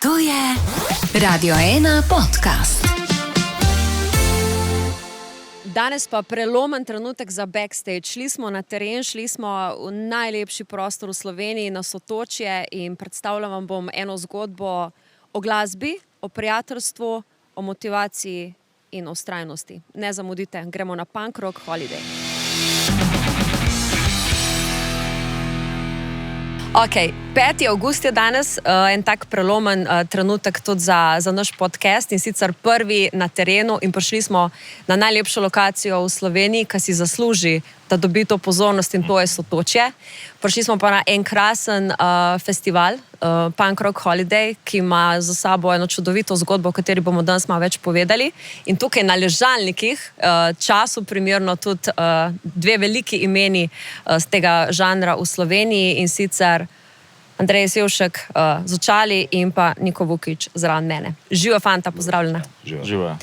To je Radio 1 podcast. Danes pa prelomen trenutek za backstage. Šli smo na teren, šli smo v najlepši prostor v Sloveniji, na Sotočje, in predstavljam vam bom eno zgodbo o glasbi, o prijateljstvu, o motivaciji in o vztrajnosti. Ne zamudite, gremo na Punk Rock Holiday. Ok, 5. avgust je danes, en tak prelomen trenutek tudi za naš podcast, in sicer prvi na terenu, in prišli smo na najlepšo lokacijo v Sloveniji, ki si zasluži, da dobi to pozornost, in to je Sotočje. Prišli smo pa na en krasen festival, Punk Rock Holiday, ki ima za sabo eno čudovito zgodbo, o kateri bomo danes malo več povedali. In tukaj na ležalnikih, času primerno tudi dve veliki imeni z tega žanra v Sloveniji, in sicer Andrej Sevšek z Očali in pa Niko Vukić zraven mene. Živa fanta, pozdravljena. Živa.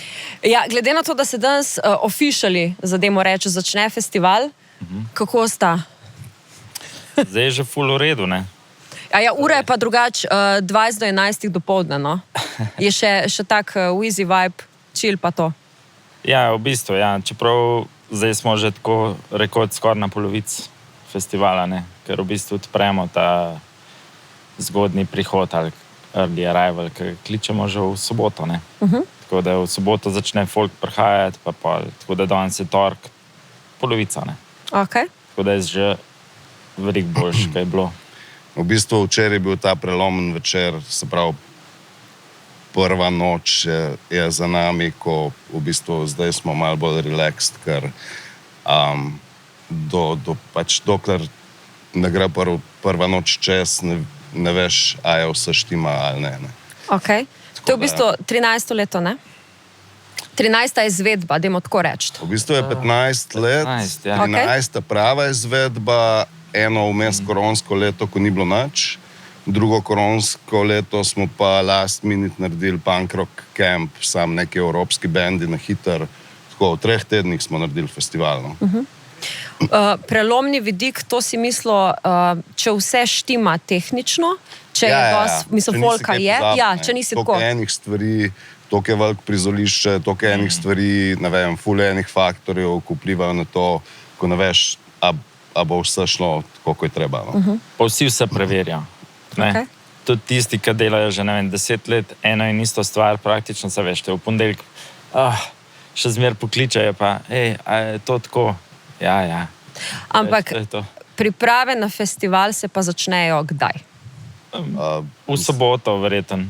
Ja, glede na to, da se danes officially, zademo reči, začne festival, kako sta? Zdaj je že ful v redu, ne? Ja, ura je pa drugače, 20 do 11 dopoldne, no? Je še tak wheezy vibe, chill pa to. Ja, v bistvu, ja. Čeprav zdaj smo že tako rekoč skoraj na polovici festivala, ne? Ker v bistvu odpremo ta zgodni prihod ali early arrival, ki kličemo že v soboto, ne? Tako da v soboto začne folk prihajati, pa tako da danes je tork, polovica, ne? Ok. Tako da je že veliko boljše, kaj je bilo. V bistvu včeraj je bil ta prelomen večer, se pravi, prva noč je za nami, ko v bistvu zdaj smo malo bolj relaxed, ker pač dokler ne gre prva noč čez, ne veš, a je vse štima ali ne. Ok. To je v bistvu 13. leto, ne? 13. izvedba, dajmo tako reči. V bistvu je 15 let, 15, ja. 13. prava izvedba, eno vmes koronsko leto, ko ni bilo nič, drugo koronsko leto smo pa last minute naredili Punk Rock Camp, sam neki evropski bendi na hiter, tako v 3 tednih smo naredili festival. No? Prelomni vidik, to si mislil, če vse štima tehnično, če je dosti, folka je, če nisi tako. Toliko enih stvari, toliko je veliko prizorišče, toliko enih stvari, ne vem, ful enih faktorjev, ko vplivajo na to, ko ne veš, a bo vse šlo tako, ko je treba. No? Pa vsi vse preverjajo. Okay. Tudi tisti, ki delajo že, ne vem, 10 let, eno in isto stvar, praktično se veš, v ponedeljek, še zmer pokličajo pa, a je to tako? Ja. Ampak priprave na festival se pa začnejo kdaj? V soboto, verjetno.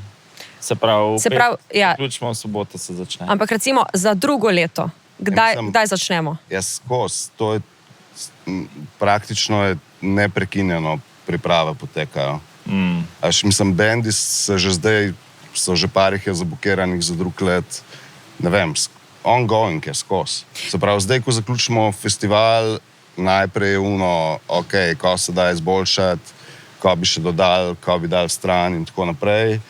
Se pravi, vključno v soboto se začne. Ampak recimo za drugo leto, kdaj začnemo? Skozi, to je praktično neprekinjeno, priprave potekajo. Mislim, bendi so že parih je zablokiranih za drug let, ne vem, ongoing je skozi. Se pravi, zdaj, ko zaključimo festival, najprej je ko se da izboljšati, ko bi še dodali, ko bi dali stran in tako naprej,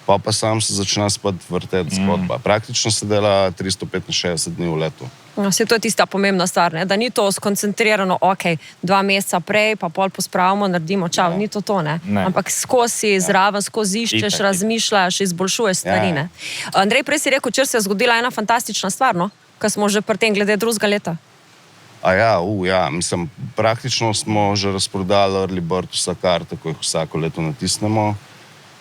pa sam se začne spet vrteti zgodba. Praktično se dela 365 dni v letu. Vse to je tista pomembna stvar, ne? Da ni to skoncentrirano, 2 meseca prej, pa pol pospravimo, naredimo, ni to, ne? Ampak skozi zraven, skozi iščeš, razmišljaš, izboljšuješ stvari, ne? Andrej, prej si rekel, če se je zgodila ena fantastična stvar, no? Ko smo že pri tem glede drugega leta. Mislim, praktično smo že razprodali early bird vsa karte, ko jih vsako leto natisnemo.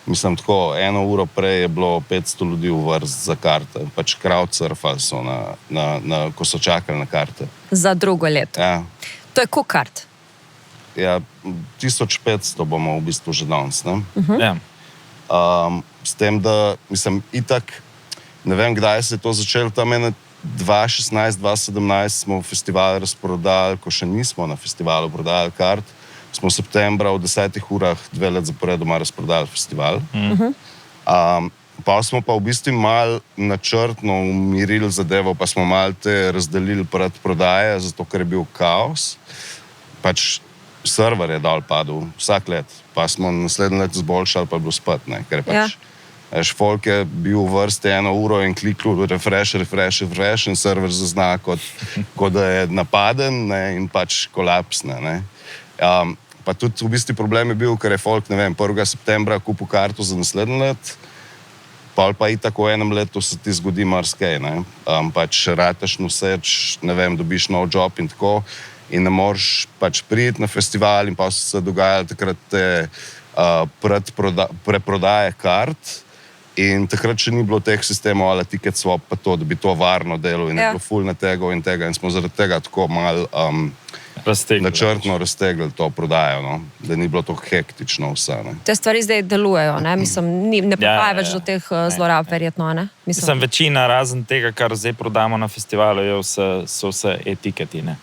Mislim, tako, 1 uro prej je bilo 500 ljudi v vrst za karte. Pač crowdsurfali so, ko so čakali na karte. Za drugo leto. Ja. To je koliko kart? Ja, 1500 bomo v bistvu že danes, ne? Ja. S tem, da, mislim, itak, ne vem, kdaj se je to začelo, tam 2016, 2017 smo festival razprodali, ko še nismo na festivalu prodali kart. Smo v septembra v 10 urah 2 let zaporedoma razprodali festival. Pa smo pa v bistvu malo načrtno umirili zadevo, pa smo malo te razdelili predprodaje, zato ker je bil kaos. Pač server je dol padel vsak let, pa smo naslednje let zboljšali, pa je bilo spet, ne, ker je pač folk je bil v vrsti 1 uro in kliknil refresh in server zazna, kot da je napaden, ne, in pač kolapsne, ne. Pa tudi v bistvu problem je bil, ker je folk, ne vem, 1. septembra kupil karto za naslednji let, Pol pa i tako v enem letu se ti zgodi marsikaj, ne. Pač rataš noseč, ne vem, dobiš nov job in tako in ne moreš pač priti na festival in pa so se dogajali takrat te preprodaje kart in takrat še ni bilo teh sistemov ali ticket swap pa to, da bi to varno delo in je bilo ful nategov in tega in smo zaradi tega tako malo načrtno raztegli to prodajo, no? Da ni bilo to hektično vse. Ne? Te stvari zdaj delujejo, ne? Mislim, ne prihaja več do teh zlorab, verjetno, ne? Mislim, večina razen tega, kar zdaj prodamo na festivalu, so vse etiketi, ne?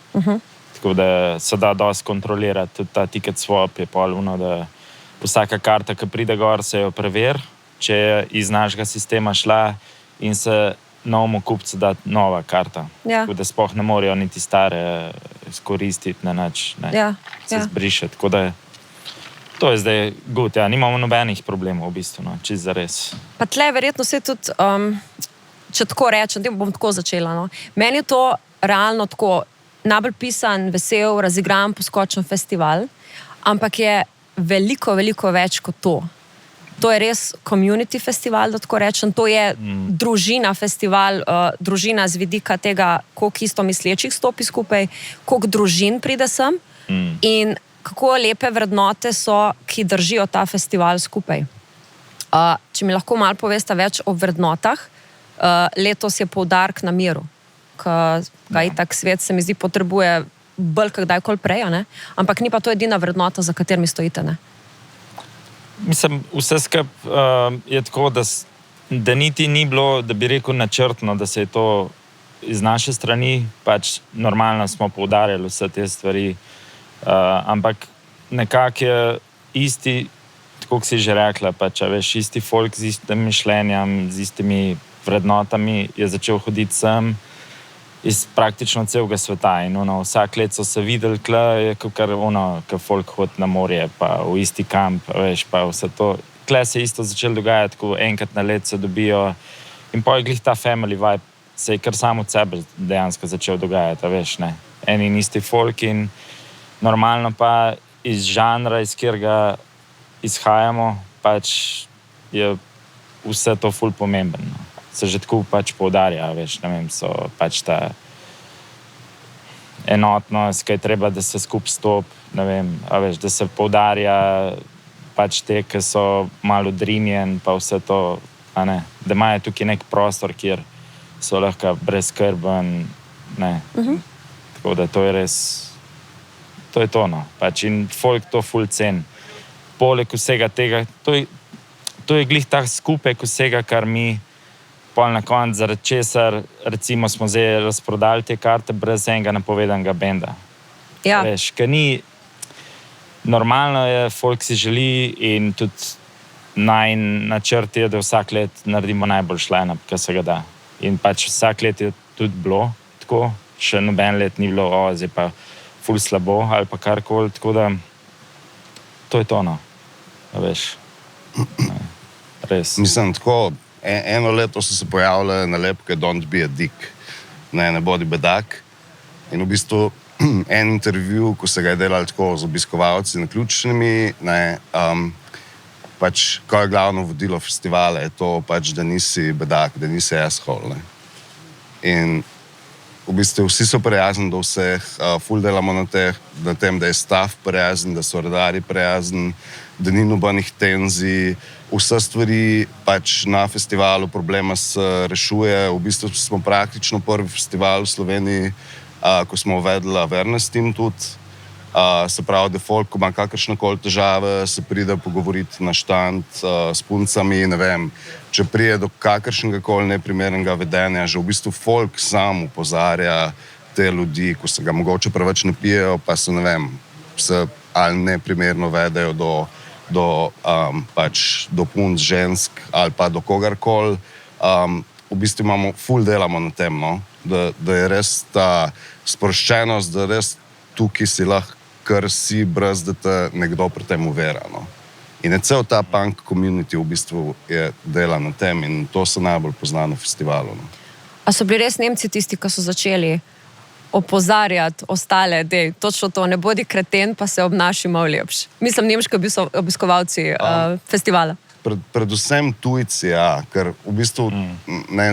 Tako da se da dosti kontrolirati, tudi ta ticket swap je polno, da vsaka karta, ki pride gor, se jo preveri, če je iz našega sistema šla in se novemu kupcu da nova karta. Tako da sploh ne morejo niti stare izkoristiti na nič, se zbriše. Tako da to je zdaj good, nimamo nobenih problemov v bistvu, no, čisto zares. Pa tle verjetno se tudi, če tako rečem, bom tako začela, no. Meni je to realno tako najbolj pisan, vesel, razigran, poskočen festival, ampak je veliko, veliko več kot to. To je res community festival, da tako rečem. To je družina festival, družina z vidika tega, koliko isto mislečih stopi skupaj, koliko družin pride sem in kako lepe vrednote so, ki držijo ta festival skupaj. Če mi lahko malo poveste več o vrednotah, letos je poudarek na miru, ga itak svet se mi zdi potrebuje bolj kdajkoli prej, ne? Ampak ni pa to edina vrednota, za katerimi stojite, ne? Mislim, vse skup je tako, da niti ni bilo, da bi rekel načrtno, da se je to iz naše strani, pač normalno smo poudarjali vse te stvari, ampak nekako je isti, tako kot si že rekla, pač, veš, isti folk z istim mišljenjem, z istimi vrednotami je začel hoditi sem iz praktično celega sveta in vsak let so se videli, je kar ko folk hodi na morje, pa v isti kamp, veš, pa vse to. Kle se je isto začelo dogajati, ko enkrat na let se dobijo in pa je glih ta family vibe, se je kar samo od sebe dejansko začel dogajati, veš, ne. Eni in isti folk in normalno pa iz žanra, iz katerega izhajamo, pač je vse to ful pomembno. Se že tako pač poudarja, veš, ne vem, so pač ta enotnost, kaj je treba, da se skup stop, ne vem, veš, da se poudarja pač te, ki so malo drinjen, pa vse to, da imajo tukaj nek prostor, kjer so lahko brezskrben, ne. Tako da to je res, to je to, no. Pač in folk to ful cen. Poleg vsega tega, to je glih tak skupek vsega, kar mi pol na konc, zaradi česar, recimo, smo zdaj razprodali te karte brez enega napovedanega benda. Ja. Veš, ker ni, normalno je, folk si želi in tudi načrt je, da vsak let naredimo najboljši line-up, kar se ga da. In pač vsak let je tudi bilo tako, še noben let ni bilo, zdaj pa ful slabo ali pa karkoli, tako da to je to, no. Veš. Res. Mislim, tako, eno leto so se pojavile nalepke Don't be a dick, ne bodi bedak. In v bistvu en intervju, ko se ga je delali tako z obiskovalci naključnimi, pač, ko je glavno vodilo festivala, je to pač, da nisi bedak, da nisi asshole, ne. In v bistvu vsi so prijazni do vseh, ful delamo na tem, da je staff prijazen, da so redarji prijazni, da ni nobenih tenzij, vse stvari pač na festivalu problema se rešuje. V bistvu smo praktično prvi festival v Sloveniji, ko smo uvedli awareness team tudi. Se pravi, da folk, ko ima kakršnekoli težave, se pride pogovoriti na štand s puncami, ne vem, če prije do kakršnegakoli neprimernega vedenja, že v bistvu folk sam opozarja te ljudi, ko se ga mogoče preveč ne pijejo, pa se, ne vem, se ali neprimerno vedejo do punc, žensk ali pa do kogarkoli. V bistvu ful delamo na tem, no? Da je res ta sproščenost, da res tukaj si lahko kar si, brez da te nekdo pri tem uvera, no? In je cel ta punk community v bistvu je dela na tem in to se najbolj pozna na festivalu, no? A so bili res Nemci tisti, ki so začeli opozarjati ostale, dej, točno to, ne bodi kreten, pa se obnaši malo lepš. Mislim, nemški obiskovalci festivala. predvsem tujci, ja, ker v bistvu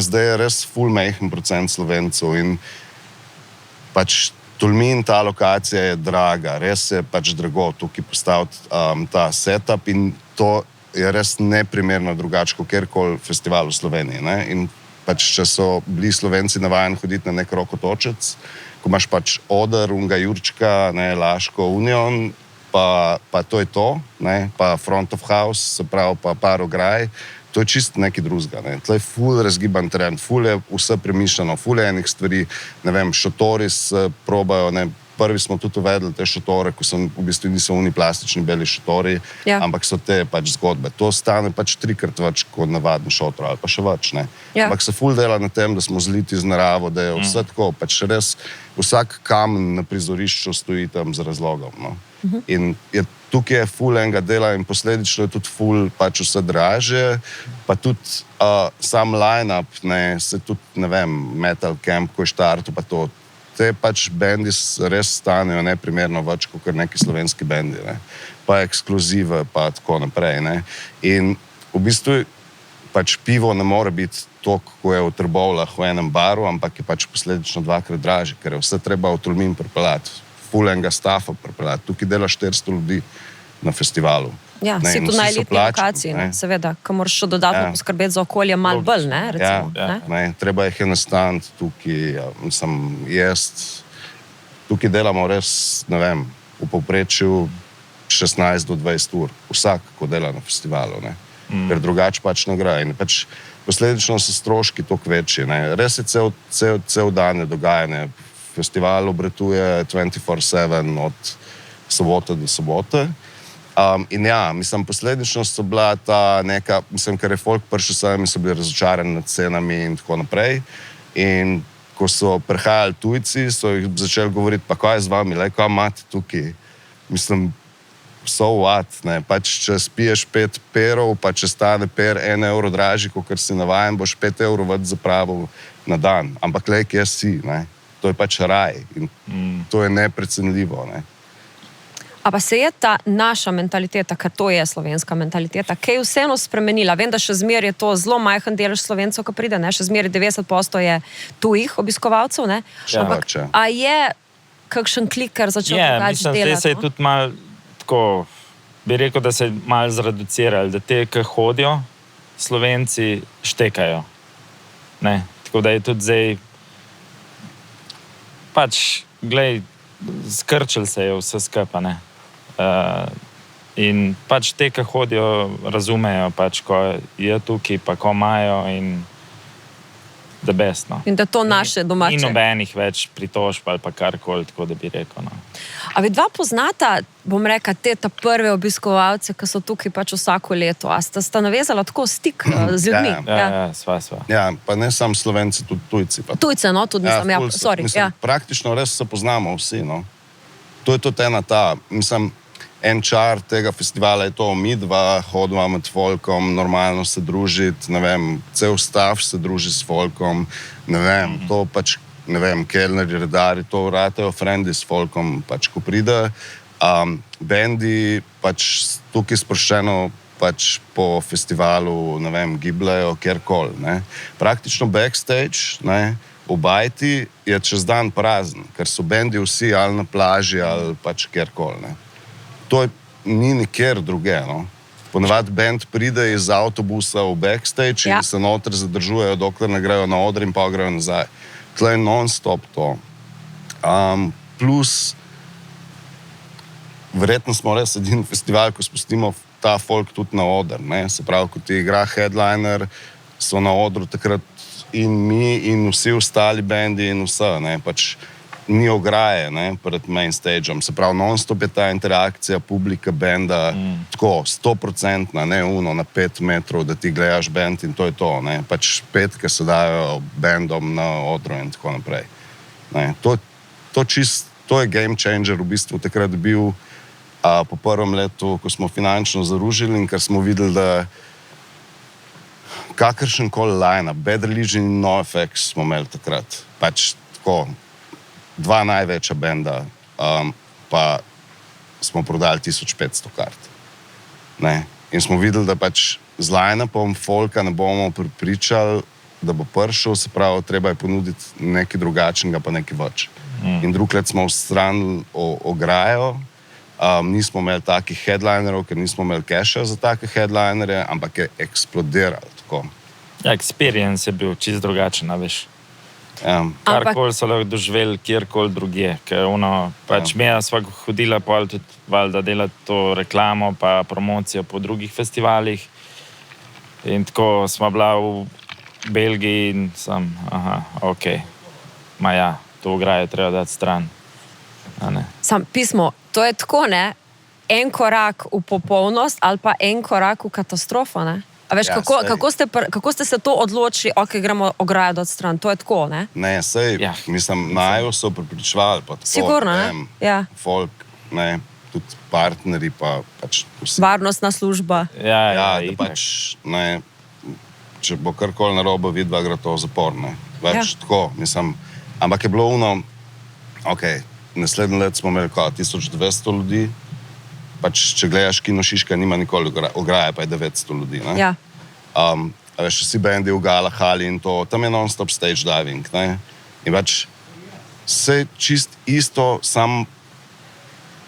zdaj je res ful majhen procent Slovencev in pač Tolmin, ta lokacija je draga, res je pač drago tukaj postaviti ta setup in to je res neprimerno drugače kot kjerkoli festival v Sloveniji. Ne? In pač, če so bili Slovenci navajeni hoditi na nek rokotočec, ko imaš pač Oder, Unga Jurčka, ne, Laško, Union, pa to je to, ne, pa Front of House, se pravi pa par ograj, to je čist nekaj drugega. Ne. Tle je ful razgiban trend, ful je vse premišljeno, ful je enih stvari, ne vem, šotori se probajo, ne, prvi smo tudi uvedli te šotore, ko v bistvu niso oni plastični beli šotori, ampak so te pač zgodbe. To stane pač 3-krat več kot navaden šotor ali pa še več, ne. Ampak se ful dela na tem, da smo zliti z naravo, da je vse tako, pač res vsak kamen na prizorišču stoji tam z razlogom, no. In tukaj je ful enega dela in posledično je tudi ful pač vse dražje, pa tudi sam line-up, ne, se tudi, ne vem, Metal Camp, ko je štartu, pa to, te pač bendi res stanejo neprimerno več kot neki slovenski bendi, ne, pa ekskluzive, pa tako naprej, ne. In v bistvu pač pivo ne more biti to, ko je v Trbovljah v enem baru, ampak je pač posledično 2-krat dražje, ker je vse treba v Tolmin pripeljati. Ful enega stafa pripeljati. Tukaj dela 400 ljudi na festivalu. Ja, si tu na elitni lokaciji, seveda, ko moraš še dodatno poskrbeti za okolje malo bolj, ne, recimo. Ne, treba jih je nastaniti tukaj, tukaj delamo res, ne vem, v povprečju 16 do 20 ur, vsak, ko dela na festivalu, ne, ker drugače pač ne gre. In pač posledično so stroški toliko večji, ne. Res je cel dan je dogajanje. Festival obratuje 24/7 od sobote do sobote. In ja, mislim, posledično so bila ta neka, mislim, ker je folk prišel sem in so bili razočarani nad cenami in tako naprej. In ko so prihajali tujci, so jih začeli govoriti, pa kaj je z vami, kaj imate tukaj? Mislim, so what, ne, pač če spiješ 5 perov, pa če stane per 1 evro dražji, kot si navajen, boš 5 evrov več zapravil na dan. Ampak kje si, ne? To je pač raj in to je neprecenljivo, ne. A pa se je ta naša mentaliteta, ker to je slovenska mentaliteta, kaj je vseeno spremenila? Vem, da še zmeraj je to zelo majhen delež Slovencev, ko pride, ne? Še zmeraj 90% je tujih obiskovalcev, ne? Ampak, a je kakšen kliker začel drugače delati? Mislim, se je tudi malo tako, bi rekel, da se je malo zreducirali, da te, ki hodijo, Slovenci štekajo, ne? Tako da je tudi zdaj pač, glej, skrčil se je vse skupaj, ne. In pač te, ki hodijo, razumejo pač, ko je tukaj, pa ko imajo in the best, no. In da to naše domače. In nobenih več pritožb ali pa karkoli, tako da bi rekel, no. A vi dva poznata, bom rekla, te prve obiskovalce, ki so tukaj pač vsako leto? A sta navezala tako stik z ljudmi? Ja, sva. Ja, pa ne samo Slovenci, tudi tujci. Tujce, no, tudi mislim, sorry. Mislim, praktično res se poznamo vsi, no. To je tudi ena ta, mislim, en čar tega festivala je to, mi dva hodimo med folkom, normalno se družiti, ne vem, cel stav se druži s folkom, ne vem, to pač, ne vem, kelneri, redari, to vratajo frendi s folkom, pač, ko pride. Bendi pač tukaj sproščeno pač po festivalu, ne vem, gibljajo kjerkoli, ne. Praktično backstage, ne, v Bajti je čez dan prazen, ker so bendi vsi ali na plaži ali pač kjerkoli, ne. To ni nikjer druge, no. Ponavadi bend pride iz avtobusa v backstage in se noter zadržujejo, dokler ne grejo na oder in pa grejo nazaj. Tle je non-stop to. Plus, verjetno smo res edini festival, ko spustimo ta folk tudi na oder, ne. Se pravi, ko ti igra headliner, so na odru takrat in mi in vsi ostali bendi in vse, ne, pač ni ograje, ne, pred main stageom. Se pravi, non-stop je ta interakcija publika, benda, tako, 100%, ne, na 5 metrov, da ti gledaš bend in to je to, ne. Pač petke se dajo bendom na odru in tako naprej. Ne, to je game changer v bistvu takrat bil po prvem letu, ko smo finančno zaružili in ker smo videli, da kakršen koli line-up, Bad Religion in NoFX smo imeli takrat. Pač tako, 2 največja benda, pa smo prodali 1500 kart. Ne? In smo videli, da pač z line-upom folka ne bomo pripričali, da bo prišel, se pravi, treba je ponuditi nekaj drugačnega, pa nekaj več. In drug let smo odstranili ograjo, nismo imeli takih headlinerov, ker nismo imeli keša za take headlinerje, ampak je eksplodiral tako. Ja, experience je bil čist drugačen, veš. Ja. Karkoli so lahko doživeli, kjerkoli drugje. Ker pač Meja sva hodila pol tudi valjda delati to reklamo pa promocijo po drugih festivalih. In tako sva bila v Belgiji in sem, okej. Ma ja, to ograjo treba dati stran. A ne. Sam pismo, to je tako, ne? En korak v popolnost ali pa en korak v katastrofo, ne? A veš, Ja, kako ste se to odločili, gremo ograjo dati stran? To je tako, ne? Ne, sej, Ja. mislim, najo so prepričevali, pa tako. Sigurno, ne? Ja. Folk, ne, tudi partnerji, pa pač vsi. Varnostna služba. Ja, da itak. pač, ne, če bo karkoli narobe vidva, gre to v zapor, ne. Več tako, mislim, ampak je bilo naslednji let smo imeli 1200 ljudi, pač, če gledaš Kino Šiška, nima nikoli ograje, pa je 900 ljudi, ne. Ja. A veš, vsi bendi v Gala hali in to, tam je non-stop stage diving, ne. In pač, vse čist isto, sam,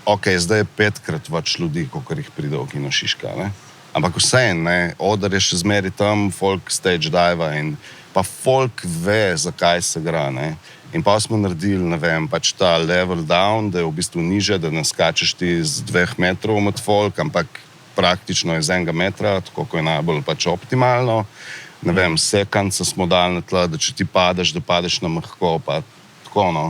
zdaj je 5-krat več ljudi, kolikor jih pride v Kino Šiška, ne. Ampak vseeno, ne, oder je še zmeri tam, folk stage diva in pa folk ve, zakaj se igra, ne. In pa smo naredili, ne vem, pač ta level down, da je v bistvu niže, da ne skačeš ti z 2 metrov med folk, ampak praktično je z 1 metra, tako ko je najbolj pač optimalno. Ne vem, sekance smo dali na tla, da če ti padeš, da padeš na mehko, pa tako, no.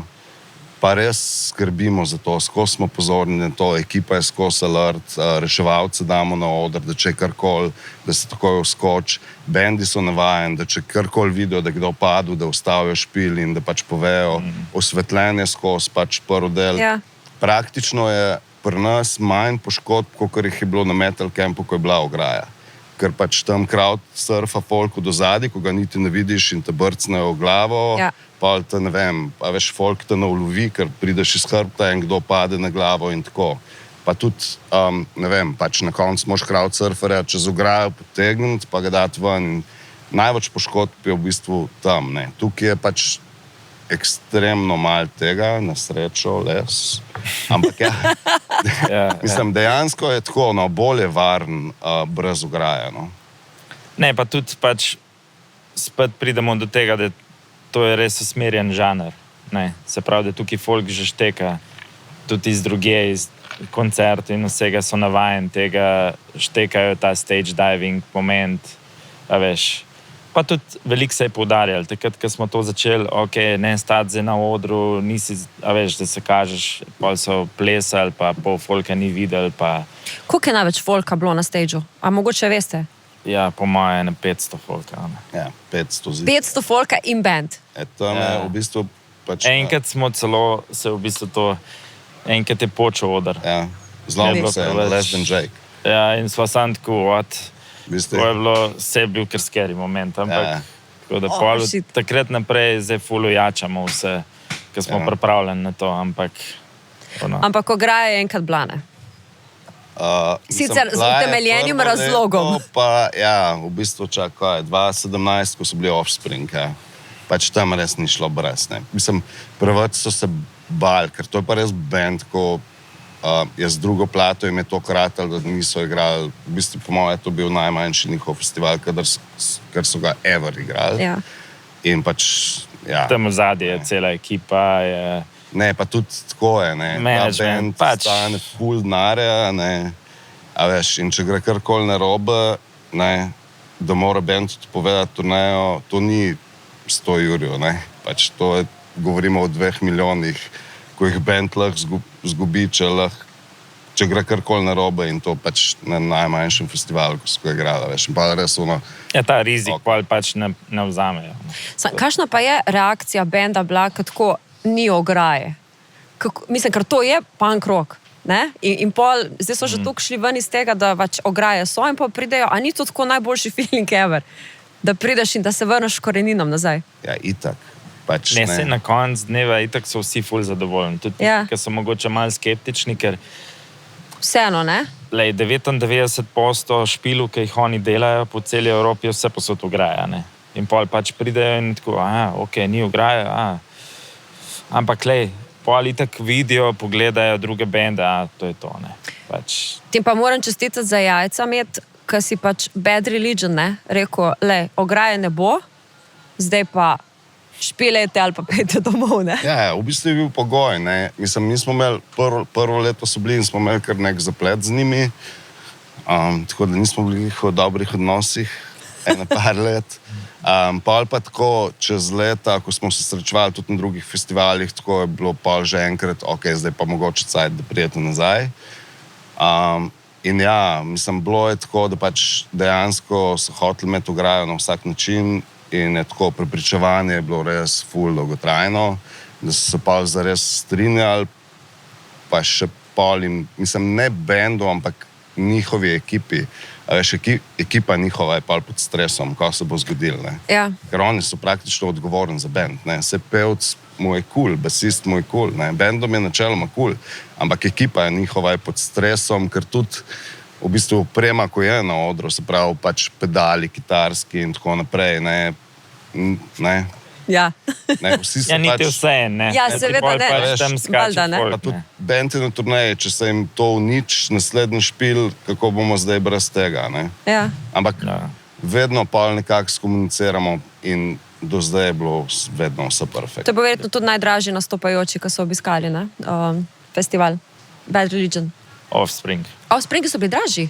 Pa res skrbimo za to, skozi smo pozorni na to, ekipa je skozi alert, reševalce damo na oder, da če je karkoli, da se takoj vskoči. Bendi so navajeni, da če karkoli vidijo, da je kdo padel, da ustavijo špil in da pač povejo. Osvetljenje skozi pač prvi del. Ja. Praktično je pri nas manj poškodb, kot jih je bilo na metal campu, ko je bila ograja. Ker pač tam crowd surfa folku do zadaj, ko ga niti ne vidiš in te brcnejo v glavo. Ja. Pa te, ne vem, pa veš, folk te naulovi, ker prideš iz hrbta in kdo pade na glavo in tako. Pa tudi, ne vem, pač na koncu moš crowdsurferja čez ograjo potegniti, pa ga dati ven. In največ poškodb je v bistvu tam, ne. Tukaj je pač ekstremno malo tega, na srečo, les. Ampak mislim, dejansko je tako, no, bolje varen brez ograje, no. Ne, pa tudi pač spet pridemo do tega, da to je res usmerjen žanr. Ne. Se pravi, da tukaj folk že šteka, tudi iz druge, iz koncertov in vsega so navajeni tega, štekajo ta stage diving moment, a veš. Pa tudi veliko se je poudarjalo, takrat, ko smo to začeli, ne stati zdaj na odru, nisi, a veš, da se kažeš, pol so plesali, pa pol folka ni videli, pa... Koliko je največ folka bilo na stageu? A mogoče veste? Ja, po moje na 500 folka. Ne. Ja, 500 zid. 500 folka in band. Tam je v bistvu pač... Enkrat smo celo se v bistvu to... Enkrat je počel odr. Ja, zlomil se, less than Jake. Ja, in sva sam tako, Veste? to je bilo, vse je bil kar scary moment, ampak tako da pol shit. takrat naprej zdaj ful jačamo vse, ker smo pripravljeni na to, ampak... Ampak ograja je enkrat blane. Sicer z utemeljenim razlogom. Pa, ja, v bistvu čakaj, 2017, ko so bili Offspring, pač tam res ni šlo brez, ne. Mislim, preveč so se bali, ker to je pa res band, ko je z drugo plato jim je to kratalo, da niso igrali, v bistvu po mojem je to bil najmanjši njihov festival, ker so ga ever igrali. Ja. In pač, ja. Tam v zadnji je cela ekipa, je... Ne, pa tudi tako je, ne. Management, pač. Stane ful denarja, ne. A veš, in če gre karkoli narobe, ne, da mora band tudi povedati turnejo, to ni 100 jurjev, ne. Pač to je, govorimo o 2 milijonih, ko jih band lahko zgubi, če gre karkoli narobe in to pač na najmanjšem festivalu, ko so ga igrali, veš. In pa res ono... Ja, ta rizik pol pač ne vzamejo. Kakšna pa je reakcija benda bila, kako ni ograje? Mislim, ker to je punk rock, ne? In pol, zdaj so že toliko šli ven iz tega, da pač ograje so in pa pridejo, a ni to tako najboljši feeling ever, da prideš in da se vrneš koreninom nazaj? Ja, itak. Pač, Ne, se na konc dneva itak so vsi ful zadovoljni. Tudi, Ja. ker so mogoče malo skeptični, ker Vseeno, ne? 99% špilov, ki jih oni delajo po celi Evropi, vse posod ograja. Ne? In pol pač pridejo in tako, ok, ni ograja, ampak pol itak vidijo, pogledajo druge bende, to je to, ne. Pač... Tim pa moram čestitati za jajca med, ker si pač Bad Religion, ne, rekel, ograje ne bo, zdaj pa špilejte ali pa pejte domov, ne. Ja, v bistvu je bil pogoj, ne. Mislim, mi smo imeli, prvo leto so bili in smo imeli kar nek zaplet z njimi, tako da nismo bili v dobrih odnosih, par let. Pol pa tako, čez leta, ko smo se srečevali tudi na drugih festivalih, tako je bilo pol že enkrat, ok, zdaj pa mogoče cajt, da prijete nazaj. In ja, mislim, bilo je tako, da pač dejansko so hoteli imeti ograjo na vsak način in je tako prepričevanje je bilo res ful dolgotrajno, da so se pol zares strinjali, pa še pol in, mislim, ne bendu, ampak njihovi ekipi. Veš, ekipa njihova je pol pod stresom, ko se bo zgodil, ne. Ja. Ker oni so praktično odgovorni za bend, ne. Se pevc mu je cool, basist mu je cool, ne. Bendom je načeloma cool, ampak ekipa njihova je pod stresom, ker tudi v bistvu oprema, ko je na odru, se pravi pač pedali, kitarski in tako naprej, ne. Ja. Ne, vsi so niti pač... vse, ne. Ja, seveda ne. Pač tam skače Valjda, ne. folk, Pa tudi bend je na turneji, če se jim to unič, naslednji špil, kako bomo zdaj brez tega, ne. Ja. Ampak vedno pol nekako skomuniciramo in do zdaj je bilo vedno vse perfektno. To je verjetno tudi najdražji nastopajoči, ki so obiskali, ne, festival Bad Religion. Offspring. Offspringi so bili dražji?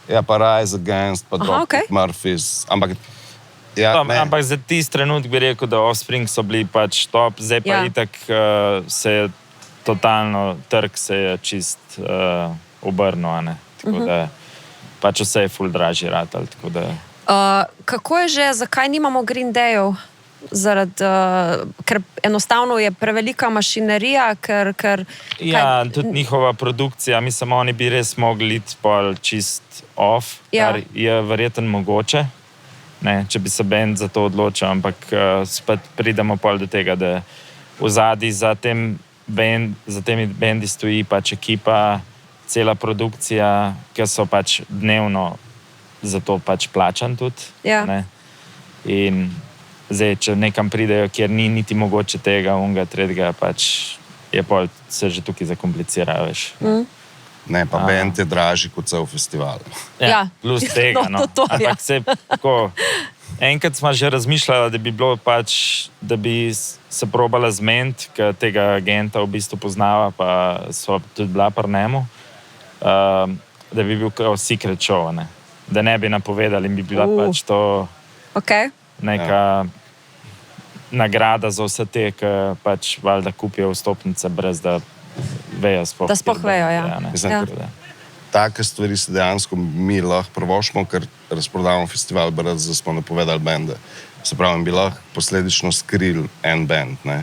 Ja, pa Rise Against, pa Dropkick okej. Murphys, ampak ja, ne. Ampak za tisti trenutek bi rekel, da Offspring so bili pač top, zdaj pa itak se je totalno, trg se je čist obrnil, ne. Tako da pač vse je ful dražji ratal, tako da... Kako je že, zakaj nimamo Green Dayov? Ker enostavno je prevelika mašinerija, ker Ja, tudi njihova produkcija, mislim, oni bi res mogli iti pol čist off, kar je verjetno mogoče, ne, če bi se bend za to odločil, ampak spet pridemo pol do tega, da v zadnji za temi bendi stoji pač ekipa, cela produkcija, ki so pač dnevno za to pač plačan tudi. Ja. Ne? In zdaj, če nekam pridejo, kjer ni niti mogoče tega, unga, tretjega, pač je pol se že tukaj zakomplicira, veš. Ne, pa bend je dražji kot cel festival. Ja. Plus tega, No, to, ja. Ampak se tako... Enkrat smo že razmišljali, da bi bilo pač, da bi se probala zmeniti, ker tega agenta v bistvu poznava, pa so tudi bila pri njemu, da bi bil kao secret show, ne. Da ne bi napovedali in bi bila pač to neka nagrada za vse te, ki pač valjda kupijo vstopnice, brez da vejo sploh. Da sploh vejo, ja. Mislim, take stvari se dejansko mi lahko prvošmo, ker razprodavamo festival, brez da smo napovedali bende. Se pravi, bi lahko posledično skril en bend, ne.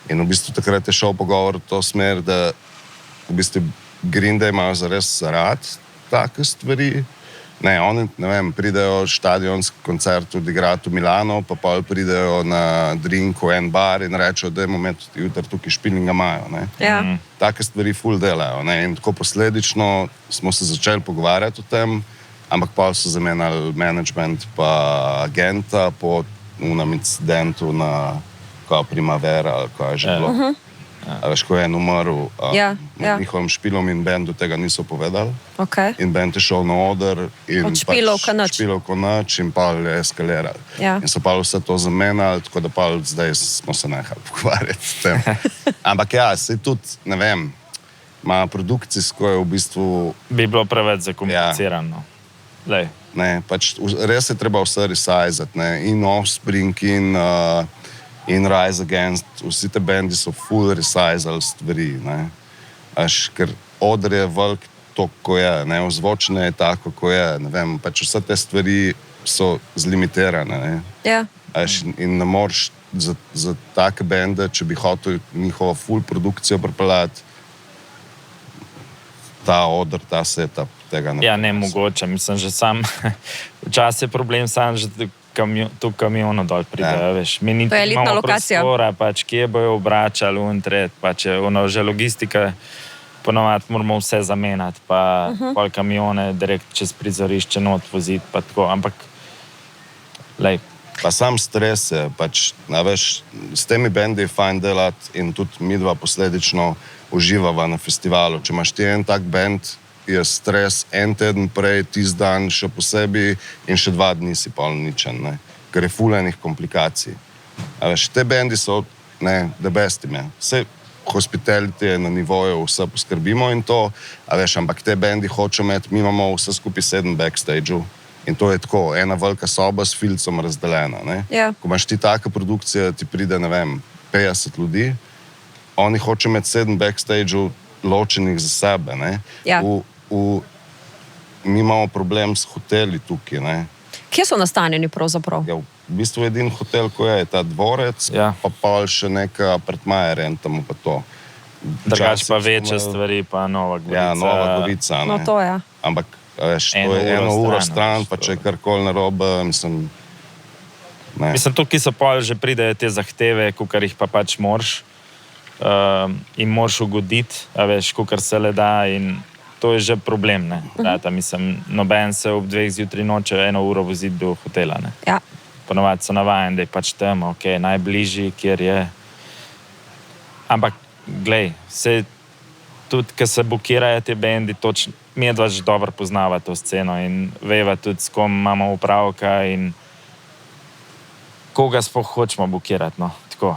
In v bistvu takrat je šel pogovor v to smer, da v bistvu Green Day imajo zares rad take stvari. Ne, oni, ne vem, pridejo štadionski koncert odigrati v Milano, pa pol pridejo na drink v en bar in rečejo, da imamo jutri tukaj špilinga imajo, ne. Ja. Take stvari ful delajo, ne. In tako posledično smo se začeli pogovarjati o tem, ampak pol so zamenjali management pa agenta po unem incidentu na Primavera, ali ko je že bilo. A veš, ko je en umrl, med njihovim špilom in bendu tega niso povedali. In bend je šel na oder in od špilov k nič. Špilov k nič in pa je eskaliral. In so pa vse to zamenjali, tako da pa zdaj smo se nehali pogovarjati s tem. Ampak ja, se tudi, ne vem, ima produkcijsko je v bistvu... Bi bilo preveč zakomplicirano. Ne, pač res je treba vse resizati, ne, in Offspring, in Rise Against, vsi te bendi so full resizali stvari, ne. Ker oder je velik to, ko je, ne, ozvočenje je tako, ko je, ne vem, pač vse te stvari so zlimitirane, ne. Ja. In ne moreš za take bende, če bi hotel njihovo full produkcijo pripeljati, ta oder, ta setup, tega ne. Ja, ne mogoče, mislim, že sam, včasih je problem sam, že tu kamiono dol pridejo, veš. Mi niti imamo prostora, pač, kje bojo obračali, pač je že logistika ponovadi moramo vse zamenjati, pa pol kamione direkt čez prizorišče not voziti, pa tako, ampak lej. Pa sam stres je, pač, veš, s temi bendi je fajn delati in tudi midva posledično uživava na festivalu. Če imaš ti en tak bend, je stres en teden prej, tisti dan še posebej in še 2 dni si pol ničen, ne? Ker je ful enih komplikacij. A veš, te bendi so, ne, the best ime. Vse hospitality je na nivoju, vse poskrbimo in to, a veš, ampak te bendi hočejo imeti, mi imamo vse skupaj 7 backstage-ov in to je tako, ena velika soba s filcom razdeljena, ne? Ja. Ko imaš ti taka produkcija, ti pride, ne vem, 50 ljudi, oni hočejo imeti 7 backstage-ov ločenih za sebe, ne? Ja. Mi imamo problem s hoteli tukaj, ne? Kje so nastanjeni pravzaprav? Ja, v bistvu edin hotel, ko je ta dvorec, Ja. pa pol še neka apartmaja rentamo pa to. Drugače pa Včasih večje smo- stvari, pa Nova Gorica. Ja, Nova Gorica, ne. No, to je. Ampak, veš, to Eno je uro 1 uro stran, stran, veš, pa to- če je karkoli narobe, mislim, ne. Mislim, tukaj so pol že pridejo te zahteve, kukar jih pa pač moraš in moraš ugoditi, a veš, kukar se le da in to je že problem, ne. Rata, mislim, noben se ob 2 zjutraj noče 1 uro voziti do hotela, ne. Ja. Ponovadi so navajeni, da je pač tam, ok, najbližji, kjer je. Ampak, glej, se tudi, ko se bukirajo te bendi, točno, medva že dobro poznava to sceno in veva tudi, s kom imamo upravka in koga sploh hočemo bukirati, no, tako.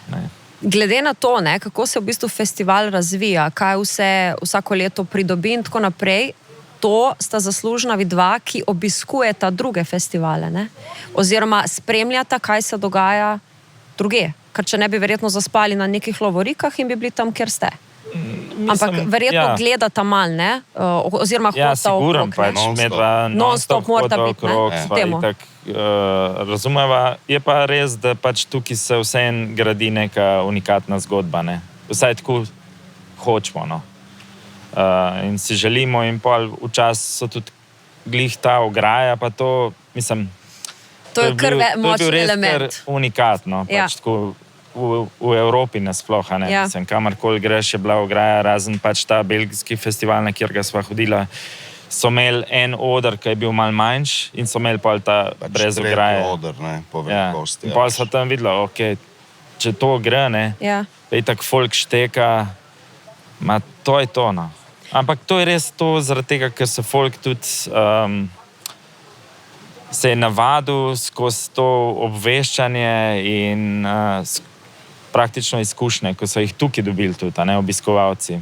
Ne. Glede na to, ne, kako se v bistvu festival razvija, kaj vse vsako leto pridobi in tako naprej, to sta zaslužna vidva, ki obiskujeta druge festivale, ne? Oziroma spremljata, kaj se dogaja druge. Ker če ne bi verjetno zaspali na nekih lovorikah in bi bili tam, kjer ste. Ampak verjetno gledata mal, ne? Oziroma Ja, hodita siguren okrog, ne? pač, medva Non-stop morata hodita biti, ne, okrog, v sva temu. itak, razumeva. Je pa res, da pač tukaj se vseeno gradi neka unikatna zgodba, ne. Vsaj tako hočemo, no. In si želimo in pol včasih so tudi glih ta ograja, pa to, mislim, To je kar močen element. kar unikatno, Ja. pač tako v Evropi nasploh, a ne. Ja. Mislim, kamorkoli greš, je bila ograja, razen pač ta belgijski festival, na kjer sva hodila, so imeli en oder, ki je bil malo manjši in so imeli pol ta Pač brez tretji ograje. oder, ne, po Ja. velikosti. In pol so tam videla, ok, če to gre, ne, Ja. da je tak folk šteka, ma to je to, no. Ampak to je res to zaradi tega, ker se folk tudi se je navadil skozi to obveščanje in praktično izkušnje, ko so jih tukaj dobili tudi, a ne, obiskovalci.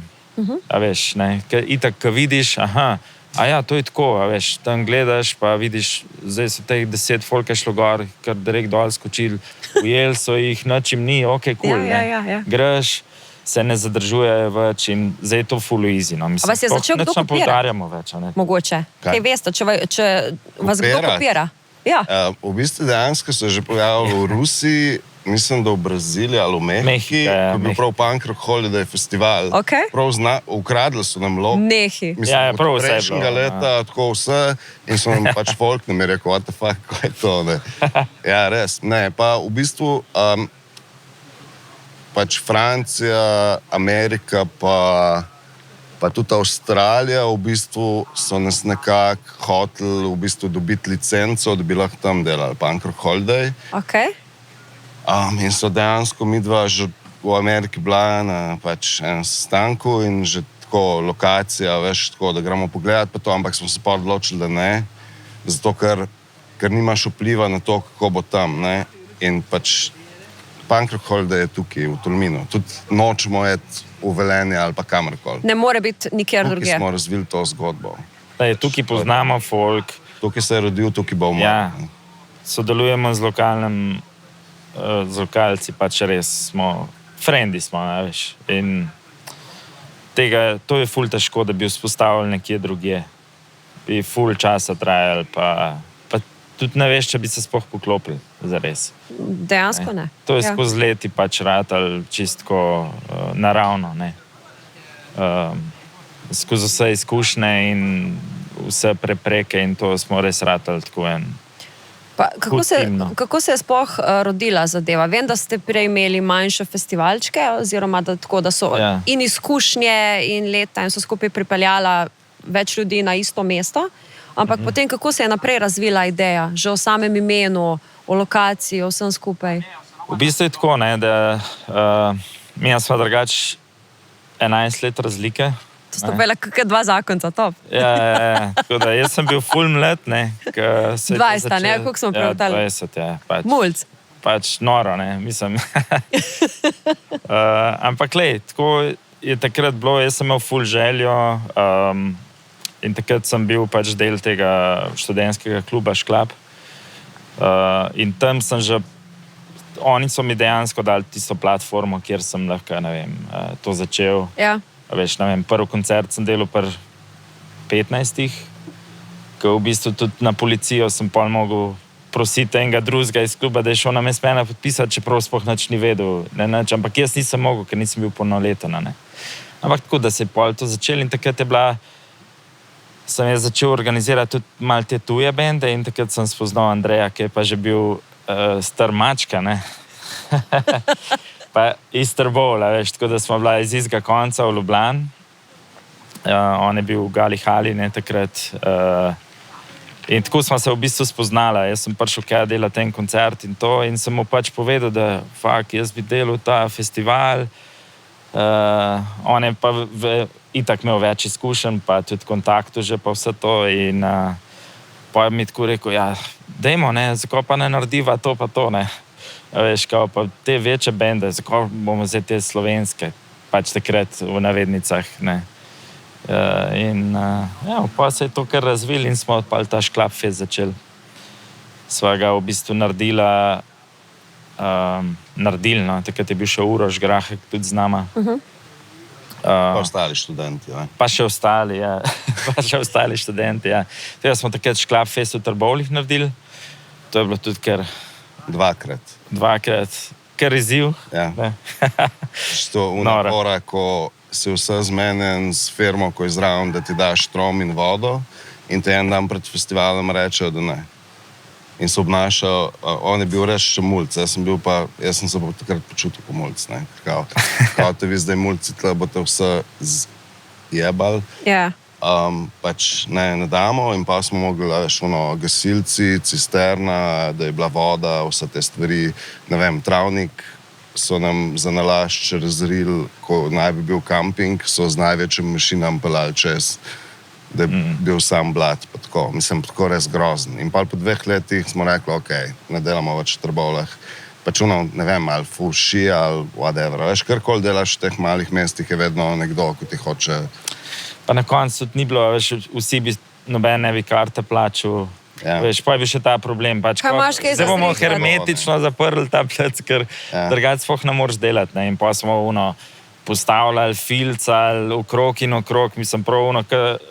A veš, ne, ker itak, ko vidiš, aha, a ja, to je tako, a veš, tam gledaš, pa vidiš, zdaj so teh 10 folke šlo gor, kar direkt dol skočili, ujeli so jih, nič jim ni, ok, cool, Ja. greš, se ne zadržujejo več in zdaj je to full easy, no, mislim, A vas je začel kdo nič ne kopirati? poudarjamo več, a ne. Mogoče. Kaj? Kaj veste, če vas kdo Kopirati? kopira? Ja. V bistvu dejansko se je že pojavilo v Rusiji, mislim, da v Braziliji ali v Mehiki, Mehika, ja, ko je bil prav Punk Rock Holiday festival. Okej. Prav ukradli so nam lok. Nehi. Mislim, Ja, od prav vse je prejšnjega bilo, leta, tako vse, in so nam pač folk nam je rekel, what the fuck, kaj je to, ne. Ja, res, ne, pa v bistvu pač Francija, Amerika, pa tudi Avstralija v bistvu so nas nekako hoteli v bistvu dobiti licenco, da bi lahko tam delali Punk Rock Holiday. Okay. In so dejansko midva že v Ameriki bila na pač enem sestanku in že tako lokacija, veš, tako, da gremo pogledati pa to, ampak smo se pa odločili, da ne, zato ker nimaš vpliva na to, kako bo tam, ne, in pač Punk Rock Holiday je tukaj v Tolminu, tudi nočemo iti v Velenje ali pa kamorkoli. Ne more biti nikjer Tukaj drugje. smo razvili to zgodbo. Daj, tukaj poznamo folk, Tukaj se je rodil, tukaj bo umrl. ja, sodelujemo z z lokalci, pač res smo, frendi smo, ne, veš, in to je ful težko, da bi vzpostavili nekje drugje. Bi ful časa trajali, pa tudi ne veš, če bi se sploh poklopili, zares. Dejansko ne. To je Ja. skozi leti pač ratal čistko naravno, ne. Skozi vse izkušnje in vse prepreke in to smo res ratali tako en Pa, Intimno. kako se je sploh rodila zadeva? Vem, da ste prej imeli manjše festivalčke, oziroma da so in izkušnje in leta in so skupaj pripeljala več ljudi na isto mesto, ampak potem kako se je naprej razvila ideja, že o samem imenu, o lokaciji, o vsem skupaj? V bistvu je tako, ne, da mi smo drugač 11 let razlike. To sta bila kakšna dva zakonca, top. Ja, tako da jaz sem bil ful mlad, ne. 20, ne, koliko smo prevrtali? 20, ja. Mulc. Pač noro, ne, mislim. Ampak lej, tako je takrat bilo, jaz sem imel ful željo in takrat sem bil pač del tega študentskega kluba Šklap. In tam sem že, oni so mi dejansko dali tisto platformo, kjer sem lahko, ne vem, to začel. Ja. Veš, ne vem, prvi koncert sem delal pri 15, ko v bistvu tudi na policijo sem pol mogel prositi enega drugega iz kluba, da je šel na me smena podpisati, čeprav sploh nič ni vedel, ampak jaz nisem mogel, ker nisem bil polnoleten, ne. Ampak tako, da se je pol to začel in takrat je bila, sem jaz začel organizirati tudi malo te tuje bende in takrat sem spoznal Andreja, ki je pa že bil star mačka, ne. Pa iz Trbola, veš, tako da smo bila iz istega konca v Ljubljani. On je bil v Gali Hali, ne, takrat. In tako smo se v bistvu spoznala. Jaz sem prišel kaj delati ten koncert in to in sem mu pač povedal, da jaz bi delal ta festival. On je pa itak imel več izkušenj, pa tudi kontaktov že pa vse to in pa je mi tako rekel, ja, dajmo, ne, zakaj pa ne narediva to pa to, ne. Veš, kao pa te večje bende, zakaj bomo zdaj te slovenske, pač takrat v navednicah, ne. Pa se je to kar razvil in smo pa ta Šklapfest začeli. Sva ga v bistvu naredili, no, takrat je bil še Uroš Grahek tudi z nama. Pa ostali študenti, ja. Pa še ostali, ja. Pa še ostali študenti, ja. Teda smo takrat Šklapfest v Trbovljah naredili. To je bilo tudi kar dvakrat, kar izziv. Ja. Što unapora, ko si vse zmenjen s firmo, ko je zraven, da ti daš strom in vodo in te en dan pred festivalom rečejo, da ne. In se obnašal, on je bil res še mulc, jaz sem se pa takrat počutil po mulc, ne. Kao te vi zdaj mulci, tle boste vse zjebali. Ja. Pač ne damo in pa smo mogli, veš, gasilci, cisterna, da je bila voda, vse te stvari, ne vem, travnik so nam za nalašč razrili, ko naj bi bil kamping, so z največjim mašinam pelali čez, da je bil sam blat, pa tako, mislim, tako res grozen. In pa po 2 letih smo rekli, ok, ne delamo več v Trbovljah, pač ne vem, ali fuši, ali whatever, veš, karkoli delaš v teh malih mestih, je vedno nekdo, ko ti hoče. Pa na koncu tudi ni bilo, veš, vsi bi noben ne bi karte plačal. Ja. Veš, pa je bil še ta problem. Pač, zdaj bomo hermetično zaprli ta plec, ker drugače sploh ne moreš delati. Ne? In pa smo postavljali filcali okrog in okrog, mislim, prav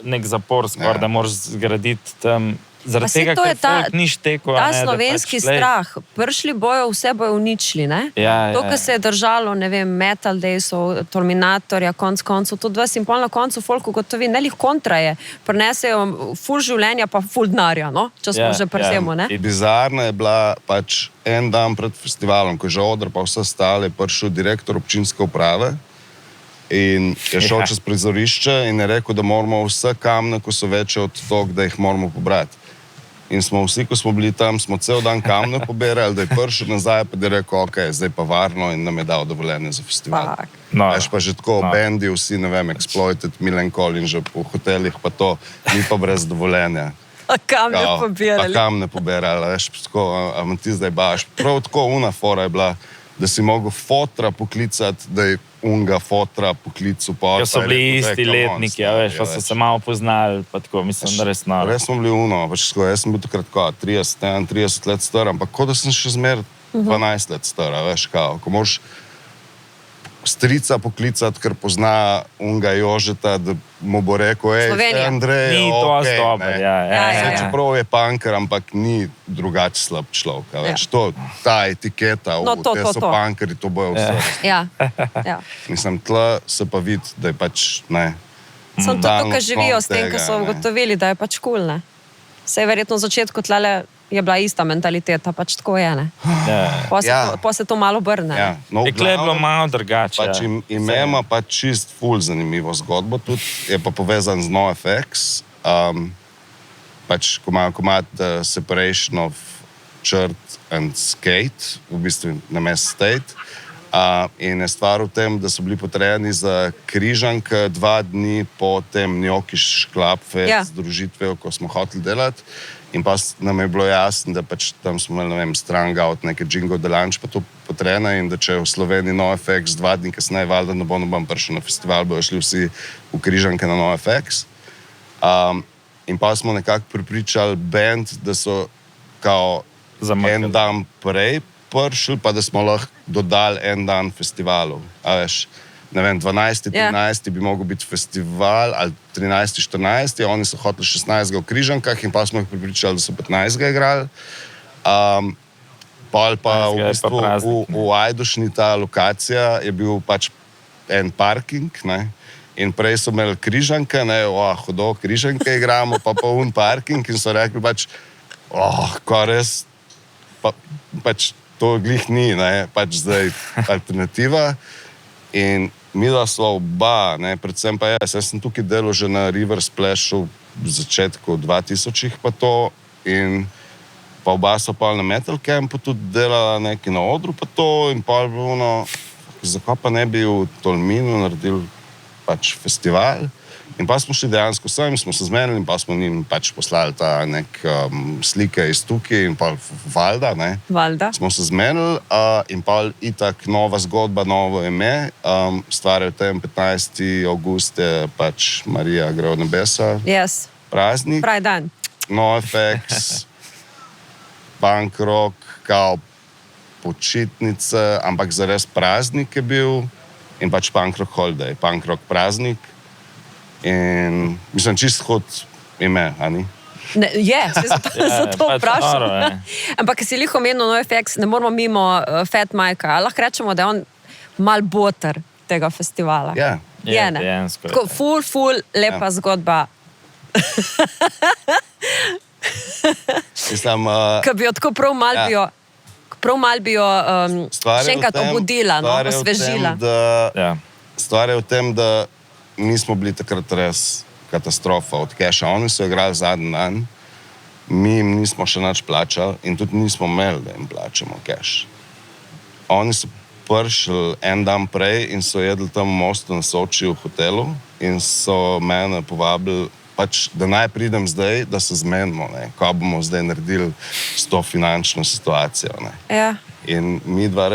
nek zapor skoraj, da moraš zgraditi tam. Zaradi tega, ker folk ni štekel. Ta slovenski strah, prišli bojo, vse bojo uničili, ne? To, kar se je držalo, ne vem, Metal Daysov, Terminatorja, konc koncev, to 2,5 na koncu folk ugotovi, ne lih kontra je, prinesejo ful življenja, pa ful denarja, no? Če smo že pri temu, ne? Bizarna je bila pač en dan pred festivalom, ko je že oder pa vse stale, prišel direktor občinske uprave in je šel čez prizorišče in je rekel, da moramo vse kamne, ko so večje od tog, da jih moramo pobrati. In smo vsi, ko smo bili tam, smo cel dan kamne poberali, da je prišel nazaj, pa je rekel, ok, zdaj pa varno in nam je dal dovoljenje za festival. Veš pa že tako, bendi, vsi, ne vem, Exploited, Millencolin, že po hotelih, pa to, ni pa brez dovoljenja. A kamne pobirali. A kamne pobirali, veš, tako, a ti zdaj baš. Prav tako una fora je bila, da si mogel fotra poklicati, da je unga fotra poklical po. Ja, so bili isti letniki, veš, pa so se malo poznali, pa tako, mislim, da res noro. Res smo bili pač tako, jaz sem bil takrat 30 let star, ampak kot da sem še zmer 12 let star, veš, ko moraš strica poklicati, ker pozna unga Jožeta, da mu bo rekel, Andrej, ni to dobro, čeprav je punker, ampak ni drugače slab človek, veš, ta etiketa, te so punkeri, to bojo vse. Ja. Mislim, tle se pa vidi, da je pač, ne. Sem to, kar živijo s tem, ko so ugotovili, da je pač cool, ne. Se je verjetno v začetku tlele je bila ista mentaliteta, pač tako je, ne. Pa se to malo obrne. Ja, no, Dekle je bilo malo drugače. Pač ime ima pač čist ful zanimivo zgodbo, tudi je pa povezan z NoFX. Pač ko ima separation of church and skate, v bistvu namesto state. In je stvar v tem, da so bili potrejeni za križanke 2 dni po tem Njokiš Clubfest združitvijo, ko smo hoteli delati. In pa nam je bilo jasno, da pač tam smo imeli, ne vem, Strung Out, neke Jingo Delanč, pa to potrejene in da če v Sloveniji NoFX 2 dni kasneje, valjda ne bom prišel na festival, bojo šli vsi v križanke na NoFX. In pa smo nekako pripričali band, da so kao en dan prej prišli, pa da smo lahko dodali en dan festivalu. A veš, ne vem, 12. 13. bi mogel biti festival, ali 13. 14. Oni so hoteli 16. v križankah in pa smo jih pripričali, da so 15. igrali. Pa v bistvu v Ajdošni ta lokacija je bil pač en parking, ne? In prej so imeli križanke, ne, hudo, križanke igramo, pa un parking in so rekli pač, ko res, pač to glih ni, ne, pač zdaj alternativa. In midva sva oba, ne, predvsem pa jaz sem tukaj delal že na River Splashu v začetku 2000-ih pa to in pa oba sva pa na Metal Campu tudi delala nekaj na odru pa to in pa je bilo, zakaj pa ne bi v Tolminu naredili pač festival. In pa smo šli dejansko sem, smo se zmenili in pa smo njim pač poslali ta nek slike iz tukaj in pa Valda, ne. Valda. Smo se zmenili in pa itak nova zgodba, novo ime. Stvar je v tem 15. avgust je pač Marija gre v nebesa. Yes. Praznik. Pravi dan. NoFX, punk rock, kao počitnice, ampak zares praznik je bil in pač punk rock holiday, punk rock praznik. In mislim, čist hod ime, a ni? Je, se to vprašam. Ampak, si lih omenil NoFX, ne moramo mimo Fat Mike'a. Lahko rečemo, da je on mal boter tega festivala. Ja. Je, ne? Tako ful, lepa zgodba. Mislim, Ko bi jo tako prav mal bi jo še enkrat obudila, osvežila. Stvar je v tem, da nismo bili takrat res katastrofa od keša. Oni so igrali zadnji dan, mi jim nismo še nič plačali in tudi nismo imeli, da jim plačamo keš. Oni so prišli en dan prej in so jedli tam v Mostu na Soči v hotelu in so mene povabili, pač, da naj pridem zdaj, da se zmenimo, ne, ko bomo zdaj naredili s to finančno situacijo. Ne. Ja. In mi dva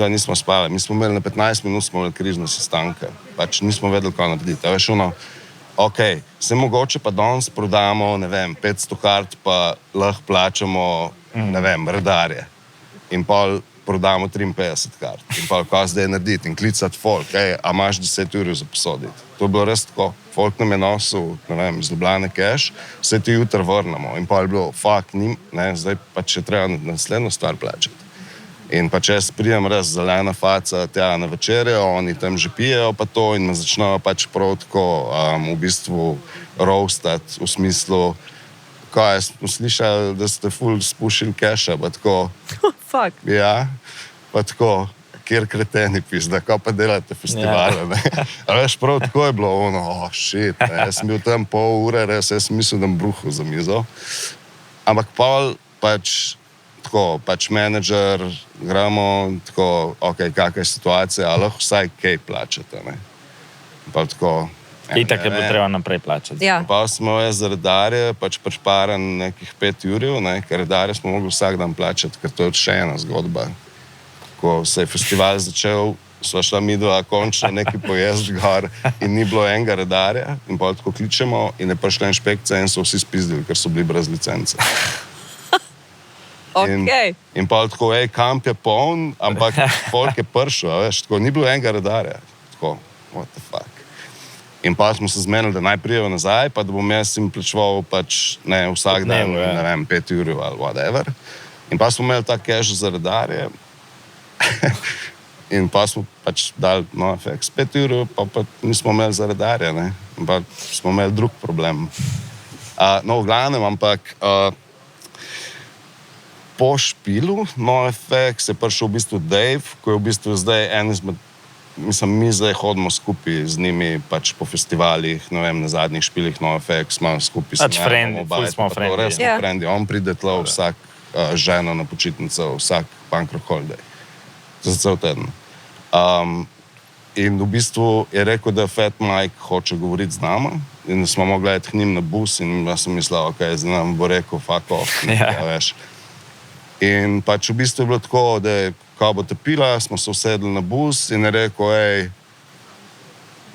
nismo spali. Mi smo imeli na 15 minut smo imeli križne sestanke. Pač nismo vedeli, kaj narediti. A veš, se mogoče pa danes prodamo, ne vem, 500 kart, pa lahko plačamo, ne vem, redarje. In pol prodamo 53 kart. In pol, kaj zdaj narediti? In klicati folk, a imaš 10 ur za posoditi. To je bilo res tako. Folk nam je nosil, ne vem, iz Ljubljane keš, vse ti jutri vrnemo. In pol je bilo, zdaj pa če treba naslednjo stvar plačati. In pa če jaz prijem res zelena faca tja na večerjo, oni tam že pijejo pa to in me začnejo pač prav tako v bistvu roastati v smislu, kaj smo slišali, da ste ful spušili keša, pa tako. Fuck. Ja, pa tako, kjer kreteni pizda, kaj pa delate festivale, ne. A veš, prav tako je bilo shit, ne. Jaz sem bil tam pol ure, res, jaz sem mislil, da bom bruhal za mizo. Ampak pol pač tako, pač menedžer, gremo, tako, kakaj je situacija, ali lahko vsaj kaj plačate, ne. Pa tako... Itak je bilo treba naprej plačati. Ja. Pa smo za redarje, pač prešparan nekih 5 jurjev, ne, ker redarje smo mogli vsak dan plačati, ker to je še ena zgodba. Ko se je festival začel, sva šla midva končno nekaj pojesti gor in ni bilo enega redarja in pa tako kličemo in je prišla inšpekcija in so vsi spizdili, ker so bili brez licence. In pa tako, kamp je poln, ampak folk je prišel, veš, tako, ni bilo enega redarja. Tako, what the fuck. In pa smo se zmenili, da naj prijejo nazaj, pa da bom jaz jim plačeval pač, ne, vsak dan, ne vem, 5 jurjev ali whatever. In pa smo imeli ta cash za redarje. In pa smo pač dali NoFX 5 jurjev, pa nismo imeli za redarje, ne. In pa smo imeli drug problem. No, v glavnem, ampak po špilu NoFX je prišel v bistvu Dave, ko je v bistvu zdaj en izmed, mislim, mi zdaj hodimo skupaj z njimi pač po festivalih, ne vem, na zadnjih špilih NoFX, smo skupaj Pač friendly, ful smo friendly. Res smo friendly. On pride tla vsak ženo na počitnico, vsak punk rock holiday. Za cel teden. In v bistvu je rekel, da Fat Mike hoče govoriti z nama in smo mogli iti k njim na bus in jaz sem mislil, ok, zdaj nam bo rekel fuck off, veš. In pač v bistvu je bilo tako, da je kao bo te pila, smo se usedli na bus in je rekel,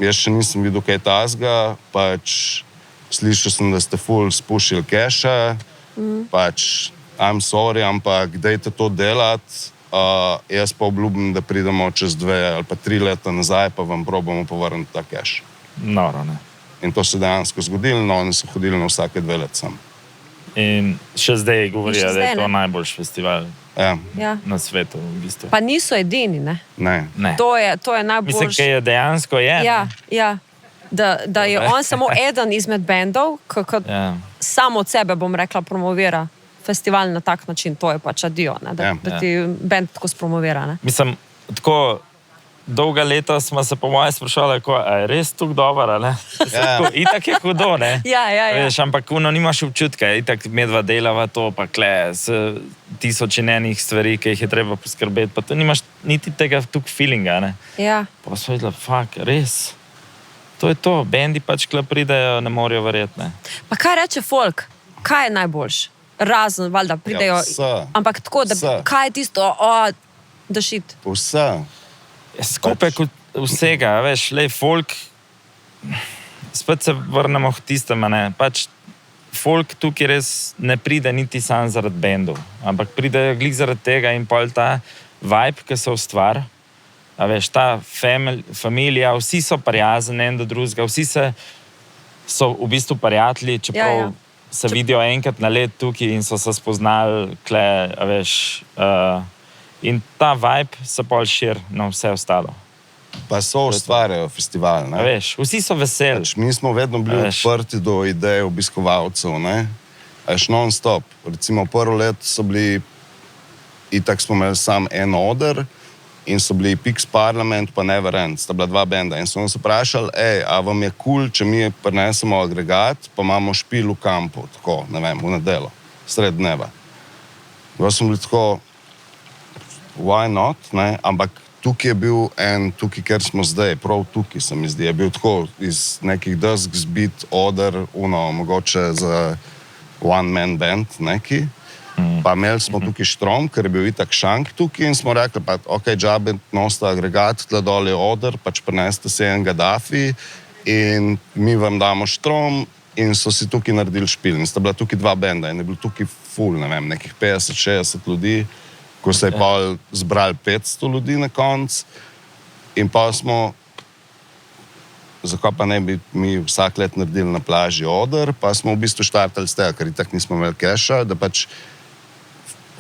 jaz še nisem videl kaj tazga, pač slišal sem, da ste ful spušili keša, pač I'm sorry, ampak dajte to delati, jaz pa obljubim, da pridemo čez 2 ali pa 3 leta nazaj, pa vam probamo povrniti ta keš. Noro, ne. In to se dejansko zgodilo, no oni so hodili na vsake 2 leta sam. In še zdaj govorijo, da je to ne? najboljši festival Ja. na svetu, v bistvu. Pa niso edini, ne? Ne. Ne. To je najboljši. Mislim, kaj je dejansko je. Ja. Da je on samo eden izmed bendov, ki Ja. samo od sebe, bom rekla, promovira festival na tak način, to je pač adio, ne? Da ti bend tako spromovira. Ne? Mislim, tako dolga leta smo se po mojem sprašali, a je res tako dober, ali ne? Itak je hudo, ne? Ja. Veš, ampak nimaš občutka, itak medva delava to, pa kle, s tisoč in enih stvari, ki jih je treba poskrbeti, pa to nimaš niti tega tuk feelinga, ne? Ja. Pa smo videli, fuck, res? To je to, bendi pač kle pridejo, ne morajo verjeti, ne? Pa kaj reče folk? Kaj je najboljš? Razen, valjda, pridejo. vse. Ampak tako, da Vse. kaj je tisto, da šit. Vse. Skupaj kot vsega, veš, lej, folk, spet se vrnemo k tistemu, ne, pač folk tukaj res ne pride niti sam zaradi bendov, ampak pride glih zaradi tega in pol ta vibe, ki se ustvari, a veš, ta familija, vsi so prijazni en do drugega, vsi so v bistvu prijatelji, čeprav se vidijo enkrat na let tukaj in so se spoznali, kle, a veš, in ta vibe se pol širi na vse ostalo. Pa so ustvarjajo festival, ne? A veš, vsi so veseli. Pač mi smo vedno bili odprti do idej obiskovalcev, ne? Veš, non-stop. Recimo prvo leto so bili, itak smo imeli sam en oder in so bili Pix Parlament pa Never End, sta bila 2 benda. In so nas vprašali, a vam je cool, če mi prinesemo agregat, pa imamo špil v kampu, tako, ne vem, v nedeljo, sred dneva. Jaz sem bili tako, why not, ne? Ampak tukaj je bil tukaj, ker smo zdaj, prav tukaj se mi zdi, je bil tako iz nekih desk zbit oder, mogoče za one-man band neki. Pa imeli smo tukaj štrom, ker je bil itak šank tukaj in smo rekli, pa ok, džabe, nosite agregat, tle dol je oder, pač preneste se en Gaddafi in mi vam damo štrom in so si tukaj naredili špil. In sta bila tukaj 2 benda in je bil tukaj full, ne vem, nekih 50-60 ljudi, ko se je pa zbrali 500 ljudi na konc in pa smo, zakaj pa ne bi mi vsak let naredili na plaži oder, pa smo v bistvu štartali z tega, ker itak nismo imeli keša, da pač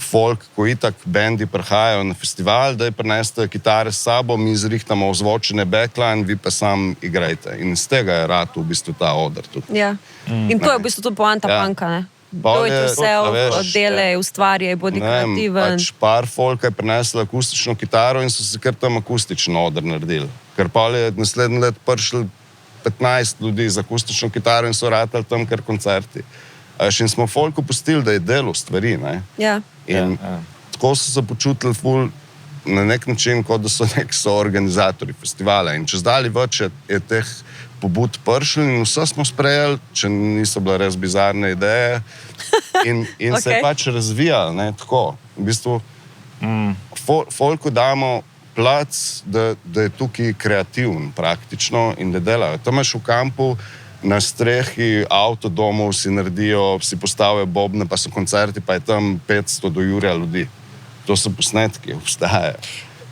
folk, ko itak bendi prihajajo na festival, da je prineste kitare s sabo, mi zrihtamo ozvočene backline, vi pa sam igrajte. In iz tega je rad v bistvu ta oder tudi. Ja. In to je v bistvu tudi poanta punka, ne? Do it yourself, delaj, ustvarjaj, bodi kreativen. Pač par folka je prinesla akustično kitaro in so se kar tam akustično oder naredili. Ker pa je naslednji let prišli 15 ljudi z akustično kitaro in so ratali tam kar koncerti. In smo folku pustili, da je delo stvari, ne? Ja. In tako so se počutili ful na nek način, kot da so nek soorganizatorji festivala. In čez dalje več je teh pobud prišli in vse smo sprejeli, če niso bile res bizarne ideje. In se je pač razvijali, ne, tako. V bistvu folku damo plac, da je tukaj kreativen praktično in da delajo. Tam imaš v kampu na strehi avtodomov si naredijo, si postavijo bobne, pa so koncerti, pa je tam 500 do jurja ljudi. To so posnetki, obstajajo.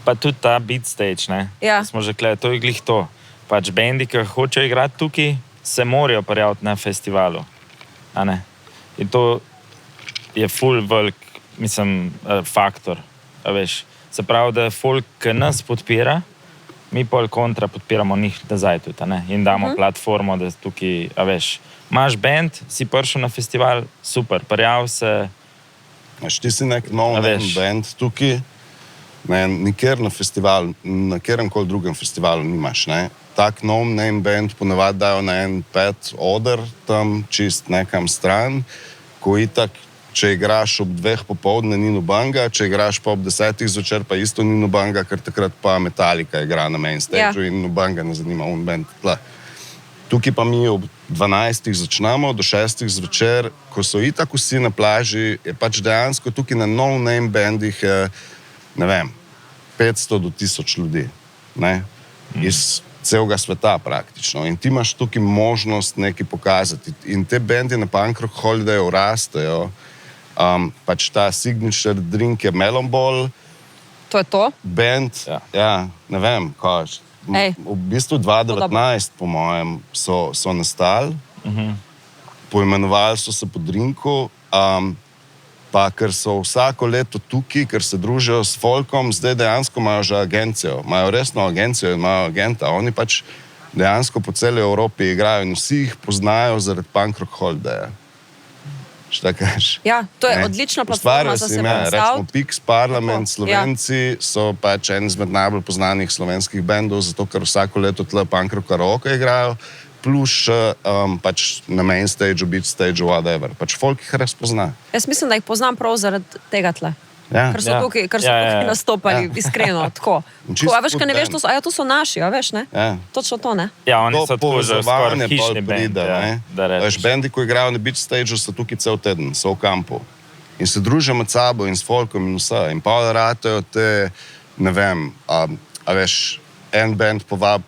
Pa tudi ta beat stage, ne? Ja. Smo že kle, to je glih to. Pač bendi, ki hočejo igrati tukaj, se morajo prijaviti na festivalu. A ne? In to je ful velik, mislim, faktor. A veš, se pravi, da folk, ki nas podpira, mi pol kontra podpiramo njih nazaj tudi, ne? In damo platformo, da tukaj, a veš, imaš band, si prišel na festival, super, prijav se, Veš, ti si nek nov band tukaj, ne, nikjer na festivalu, na kjeremkoli drugem festivalu nimaš, ne. Tak nov name band ponavadi dajo na en 5 oder tam čist nekam stran, ko itak, če igraš ob 2 popoldne, ni nobenega, če igraš pa ob 10 zvečer, pa isto ni nobenega, ker takrat pa Metallica igra na main stage in nobenega ne zanima un band tle. Tukaj pa mi ob 12 začnemo, do 6 zvečer, ko so itak vsi na plaži, je pač dejansko tukaj na no name bandih je, ne vem, 500 do 1000 ljudi, ne, iz celega sveta praktično. In ti imaš tukaj možnost nekaj pokazati. In te bendi na Punk Rock Holidayu rastejo. Pač ta signature drink je Melon Ball. To je to? Band, ja ne vem, kaj. V bistvu 2019, po mojem, so nastali. Poimenovali so se po drinku. Pa ker so vsako leto tukaj, ker se družijo s folkom, zdaj dejansko imajo že agencijo. Imajo resno agencijo in imajo agenta. Oni pač dejansko po celi Evropi igrajo in vsi jih poznajo zaradi Punk Rock Holidaya. Šta kažeš? Ja, to je odlična platforma za se predstaviti. Recimo Pix Parlament, Slovenci so pač en izmed najbolj poznanih slovenskih bendov, zato ker vsako leto tle Punk Rock Karaoke igrajo, plus pač na main stage, beach stage, whatever. Pač folk jih res pozna. Jaz mislim, da jih poznam prav zaradi tega tle. Ker so tukaj nastopali, iskreno, tako. A veš, kaj ne veš, to so naši, a veš, ne? Točno to, ne? Ja, oni so tako že skoraj hišni bend, da rečeš. Veš, bendi, ko igrajo na beach stage, so tukaj cel teden, so v kampu. In se družijo med sabo in s folkom in vse. In pa ratajo te, ne vem, a veš, en bend povab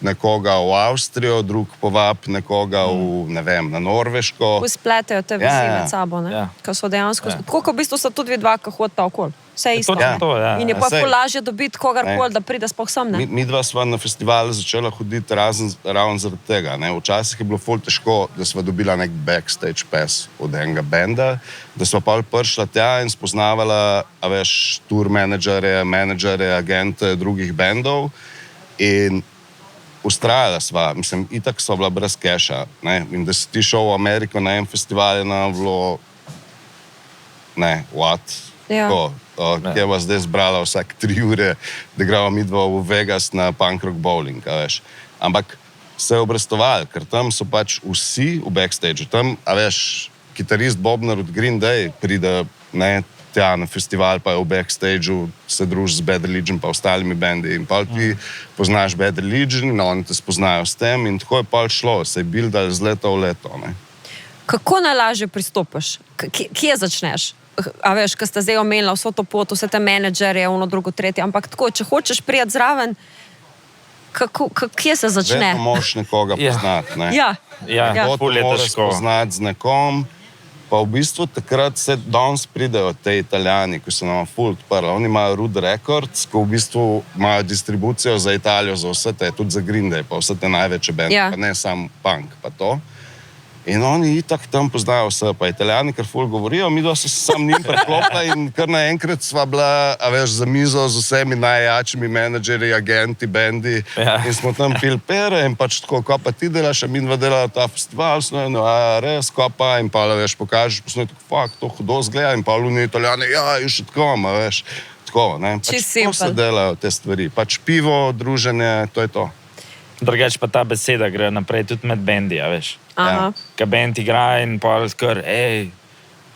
nekoga v Avstrijo, drug povab nekoga v, ne vem, na Norveško. Spletejo te vsi med sabo, ne? Ko so dejansko... Tako, ko v bistvu so tudi dva, ko hodita okoli. Vse isto, ne? In je pa lažje dobiti kogarkoli, da pride sploh sem, ne? Mi dva sva na festivalu začela hoditi ravno zaradi tega, ne? Včasih je bilo ful težko, da sva dobila nek backstage pass od enega benda, da sva pa prišla tja in spoznavala, a veš, tour menedžere, agente drugih bendov in ustrajala sva, mislim, itak sva bila brez keša, ne, in da si ti šel v Ameriko na en festival, je nam bilo, ne, what? Kje vas zdaj zbrala vsak 3 ure, da grava mi dva v Vegas na Punk Rock Bowling, a veš. Ampak se je obrestovali, ker tam so pač vsi v backstage, tam, a veš, kitarist Bobnar od Green Day pride, ne, tja na festival, pa je v backstageu, se druži z Bad Religion pa ostalimi bendi in pa ti poznaš Bad Religion in oni te spoznajo s tem in tako je pa šlo, se je bildal z leta v leto, ne. Kako najlažje pristopiš? Kje začneš? A veš, ko ste zdaj omenila vso to pot, vse te menedžerje, ono, drugo, tretje, ampak tako, če hočeš prijeti zraven, kje se začne? Vedno moraš nekoga poznati, ne. Ja. Moraš poznati z nekom. Pa v bistvu takrat se danes pridejo te Italijani, ki so nam ful odprli. Oni imajo Rude Records, ko v bistvu imajo distribucijo za Italijo, za vse te, tudi za Green Day, pa vse te največje bende, pa ne sam punk, pa to. In oni itak tam poznajo vse, pa Italijani, ker ful govorijo, mi da so se sam njim preklopila in kar naenkrat sva bila, a veš, za mizo z vsemi najjačimi menedžeri, agenti, bendi in smo tam pili pere in pač tako, ko pa ti delaš, a mi dva delala ta festival, res, ko pa in pa, veš, pokažeš posnetek, fakt, to hudo zgleda in pa luni Italijani, je še tako, a veš, tako, ne, pač to se delajo te stvari, pač pivo, druženje, to je to. Drugač pa ta beseda gre naprej tudi med bendi, a veš. Ka bend igra in pa skor,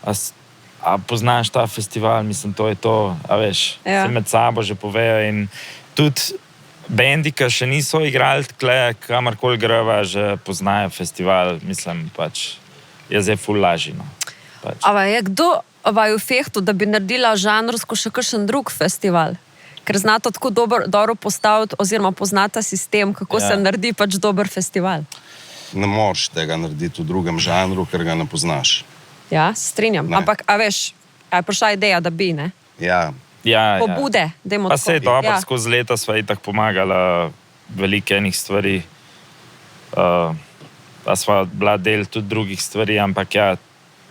a poznaš ta festival, mislim, to je to, a veš, se med sabo že povejo in tudi bendi, ki še niso igrali tkle, kamorkoli greva, že poznajo festival, mislim, pač je zdaj ful lažji, no. Ava je kdo v fehtu, da bi naredila žanrsko še kakšen drug festival? Ker znata tako dobro postaviti oziroma poznata sistem, kako se naredi pač dober festival. Ne moreš tega narediti v drugem žanru, ker ga ne poznaš. Ja, strinjam. Ampak, a veš, je prišla ideja, da bi, ne? Ja. Pobude, dajmo tako. Pa se je dobro, skozi leta sva itak pomagala veliko enih stvari. Pa sva bila del tudi drugih stvari, ampak ja,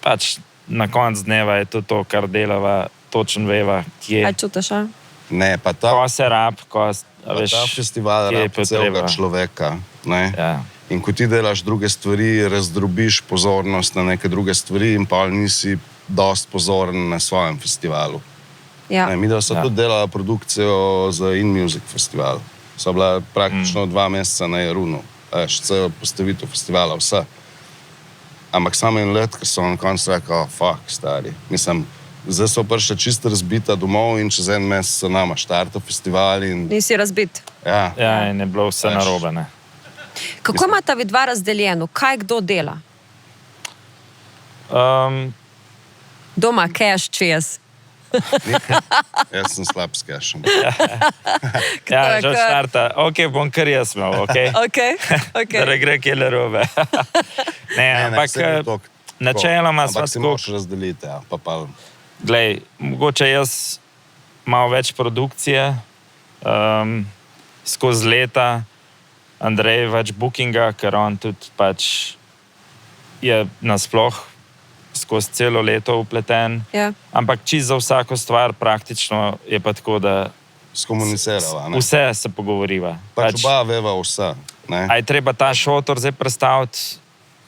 pač na konc dneva je to, kar delava, točno veva, kje. Kaj čutiš, a? Ne, pa ta... Ko se rab, veš, ta festival rab celega človeka, ne? Ja. In ko ti delaš druge stvari, razdrobiš pozornost na neke druge stvari in pa nisi dosti pozoren na svojem festivalu. Ja. Mi da so Ja. tudi delali produkcijo za In Music festival. So bila praktično 2 meseca na Jarunu. Cel postavitev festivala, vse. Ampak samo en let, ker so na koncu rekli, fuck, stari. Mislim, zdaj so prišli čisto razbita domov in čez en mesec so nama štartali festival in Nisi razbit. ja. Ja, in je bilo vse narobe. Ne? Kako imata vidva razdeljeno? Kaj kdo dela? Doma cash čez. Jaz sem slab s cashom. Ja, že Tako. štarta. Ok, bom kar jaz imel, ok. Da ne gre kje narobe. Ne, ampak saj ni toliko. načeloma sva Ampak si tako. moraš razdeliti, ja, pa. Glej, mogoče jaz malo več produkcije skozi leta, Andrej več bookinga, ker on tudi pač je nasploh skozi celo leto upleten. Ja. Ampak čisto za vsako stvar praktično je pa tako, da Skomunicirava, ne? vse se pogovoriva. Pač oba veva vse, ne? A je treba ta šotor zdaj predstaviti,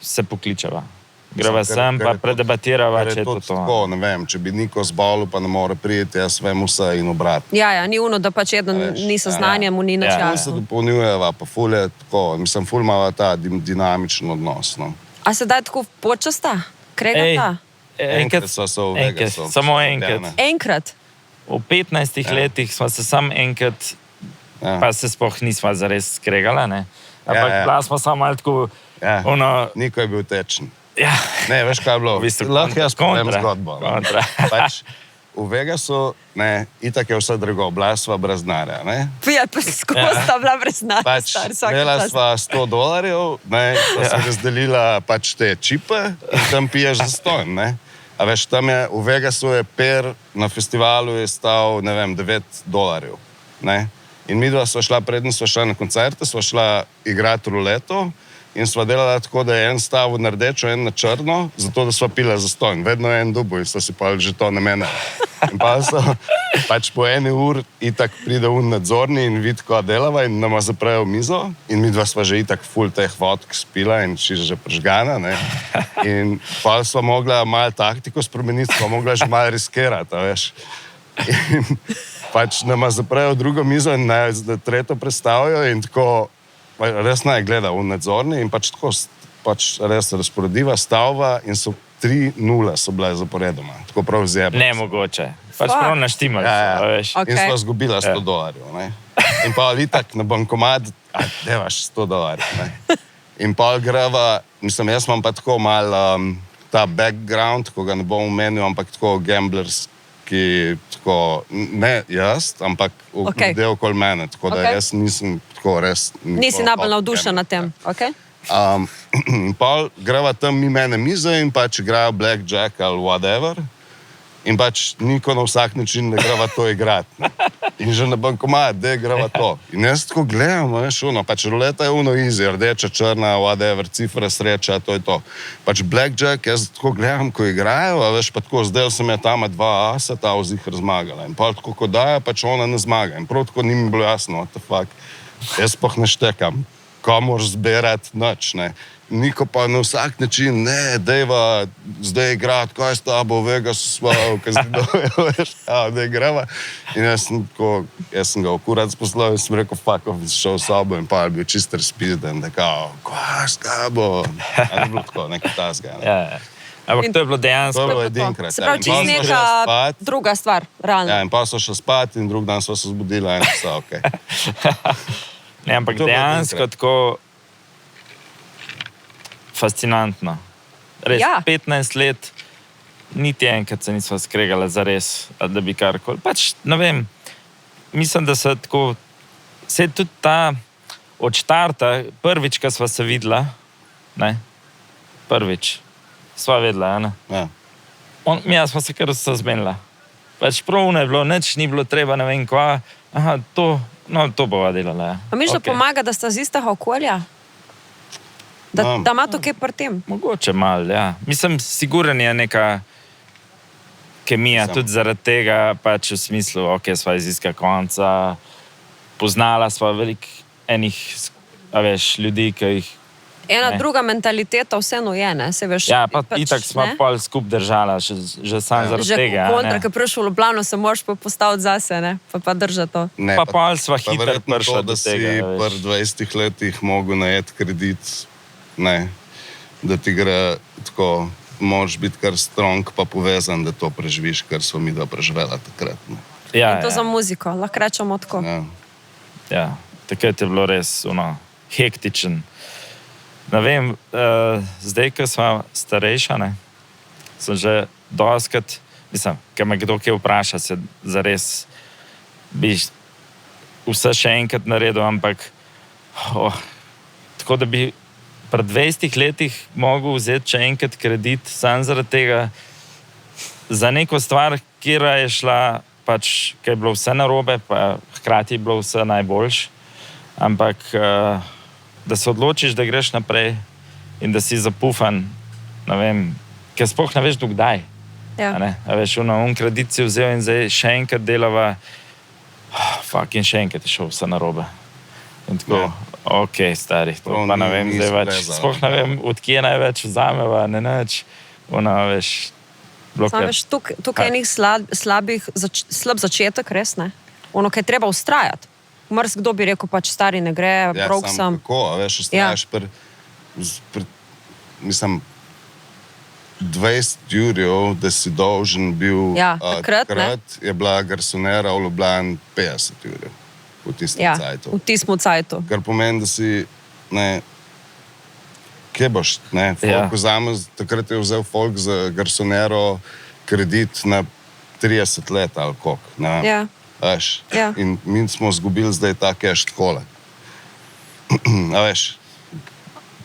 se pokličeva. Greva sem, pa predebatirava, če je to to. Tako, ne vem, če bi Niko zbolil, pa ne more priti, jaz vem vse in obratno. Ja, ni ono, da pač eden ni seznanjen, mu ni na Ja. Ful čas. se dopolnjujeva, pa ful je tako, mislim, ful imava ta dinamičen odnos, no. A se daj tako počasta? Kregata? Enkrat sva se v Vegasu. Samo enkrat. Ja, ne. Enkrat? V 15 letih smo se samo enkrat, Ja. pa se sploh nismo zares skregala, ne. Ampak Ja. bila smo samo malo tako, Ja. ono, Niko je bil tečen. ja, Ne, veš kaj je bilo? V bistvu Lahko jaz povem kontra. zgodbo. no. Kontra. Pač, v Vegasu, ne, itak je vse drago, bila sva brez denarja, ne. Ja, pa skozi sta bila brez nas. Pač, imela sva $100, ne, pa se razdelila pač te čipe in tam piješ zastonj, ne. A veš, tam je, v Vegasu je per na festivalu je stal, ne vem, $9, ne. In midva sva šla, predtem sva šla na koncerte, sva šla igrati ruleto in sva delala tako, da je en stavil na rdečo, en na črno, zato da sva pila zastonj. Vedno je en dubo in so si pa že to namenili. In pa so pač po 1 uri itak pride un nadzorni in vidi, ko delava in nama zaprejo mizo. In midva sva že itak ful teh vodk spila in že prežgana, ne. In pa sva mogla malo taktiko spremeniti, sva mogla že malo riskirati, a veš. In pač nama zaprejo drugo mizo in naj tretjo predstavijo in tako res naj gleda v nadzorni in pač tako pač res razporediva stavba in so 3-0 so bile zaporedoma. Tako prav zjebno. ne mogoče. Pač Fuck. prav naštimali, Ja. veš. Ok. In sva zgubila $100, ne. In pa itak na bankomat, devaš $100, ne. In pa greva, mislim, jaz imam pa tako mal ta background, ko ga ne bom omenil, ampak tako gamblerski, tako, ne jaz, ampak Okej. del okoli mene, tako da Okej. jaz nisem tako res... Nisi najbolj navdušen nad tem, ok? In pa greva tam mimo mize in pač igrajo blackjack ali whatever. In pač Niko na vsak način ne greva to igrati. Ne. In že na bankomat, da greva to. In jaz tako gledam, veš, ono, pač ruleta je ono easy, rdeča, črna, whatever, cifra, sreča, to je to. Pač blackjack, jaz tako gledam, ko igrajo, a veš, pa tako zdaj sem je tam 2 asa, ta vzihar zmagala. In pa tako, ko daja, pač ona ne zmaga. In prav tako ni mi bilo jasno, what the fuck. Jaz pa ne štekam, ko moraš zbirati noč, ne. Niko pa na vsak način, ne, dejva zdaj igrati, kaj s tabo, Vegas, sva v kazino, veš, da igrava. In jaz sem ga okurat poslal in sem rekel, fuck off, šel v sobo in pa je bil čisto razpizden, da kao, kaj s tabo. A ni bilo tako, nekaj tasga. Ne. Ja. Ampak to je bilo dejansko. To je bilo To. edinkrat. Se pravi, In čisto pol smo šli neka spat. druga stvar, realno. Ja, in pa so šli spat in drug dan so se zbudila in vse, okej. Ne, ampak To je bilo dejansko enkrat. tako fascinantno. Res, Ja. 15 let, niti enkrat se nismo skregali za res, da bi karkoli. Pač, ne vem, mislim, da se tako, se je tudi ta od štarta, prvič, ko sva se videla, ne, prvič, sva vedela, ne. Ja. Ja, smo se kar vse zmenila. Pač pravno je bilo, nič ni bilo treba, ne vem kva, aha, to, no, to bova delala. Ja. Pa misliš, da Okej. pomaga, da sta z istega okolja? Da ima to kaj pri tem? Mogoče malo, ja. Mislim, siguren je neka kemija, Sam. tudi zaradi tega, pač v smislu, ok, sva iz istega konca, poznala sva veliko enih, a veš, ljudi, ki jih ena ne. druga mentaliteta vseeno je, ne, se veš. Ja, pa itak smo ne? pol skup držala, že sam zaradi Že tega. kontra, ne. ki prišel v Ljubljano, se moraš pa postaviti zase, ne, pa držati to. Ne, Pa pol sva pa hitro verjetno prišla to, do da si tega, veš. pri 20 letih mogel najeti kredit, ne, da ti gre tako, moraš biti kar strong pa povezan, da to preživiš, kar smo mi da preživela takrat. Ne. Ja, In to za muziko, lahko rečemo tako. Ja. Ja, takrat je bilo res hektičen. Ne vem, zdaj, ko smo starejša, ne, sem že doskrat, mislim, ko me kdo kaj vpraša, se zares bi vse še enkrat naredil, ampak tako da bi pred 20 letih mogel vzeti še enkrat kredit, sam zaradi tega, za neko stvar, kjer je šla, pač, ker je bilo vse narobe, pa hkrati je bilo vse najboljše, ampak da se odločiš, da greš naprej in da si zapufan, ne vem, ker sploh ne veš dokdaj. Ja. A veš, kredit si vzel in zdaj še enkrat delava, in še enkrat je šel vse narobe. In tako, Ja. ok, stari, to To pa ne vem, ni zdaj več, splezalo. sploh ne vem, od kje največ vzameva, ne nič, veš, Samo veš, tukaj je enih slab začetek, res ne. Ono, kaj je treba ustrajati. Kdo bi rekel, pač stari ne gre, Ja, brok sam sem. kako, a veš, ostajaš mislim, 20 jurjev, da si dolžen bil, Ja, takrat, je bila garsonera v Ljubljani 50 jurjev v tistem Ja, cajtu. v tistem cajtu. Kar pomeni, da si, ne, kje boš, ne, Ja. takrat je vzel folk za garsonero kredit na 30 let ali koliko, ne vem. Ja. Veš, Ja. in mi smo izgubili zdaj ta cash takole. A veš,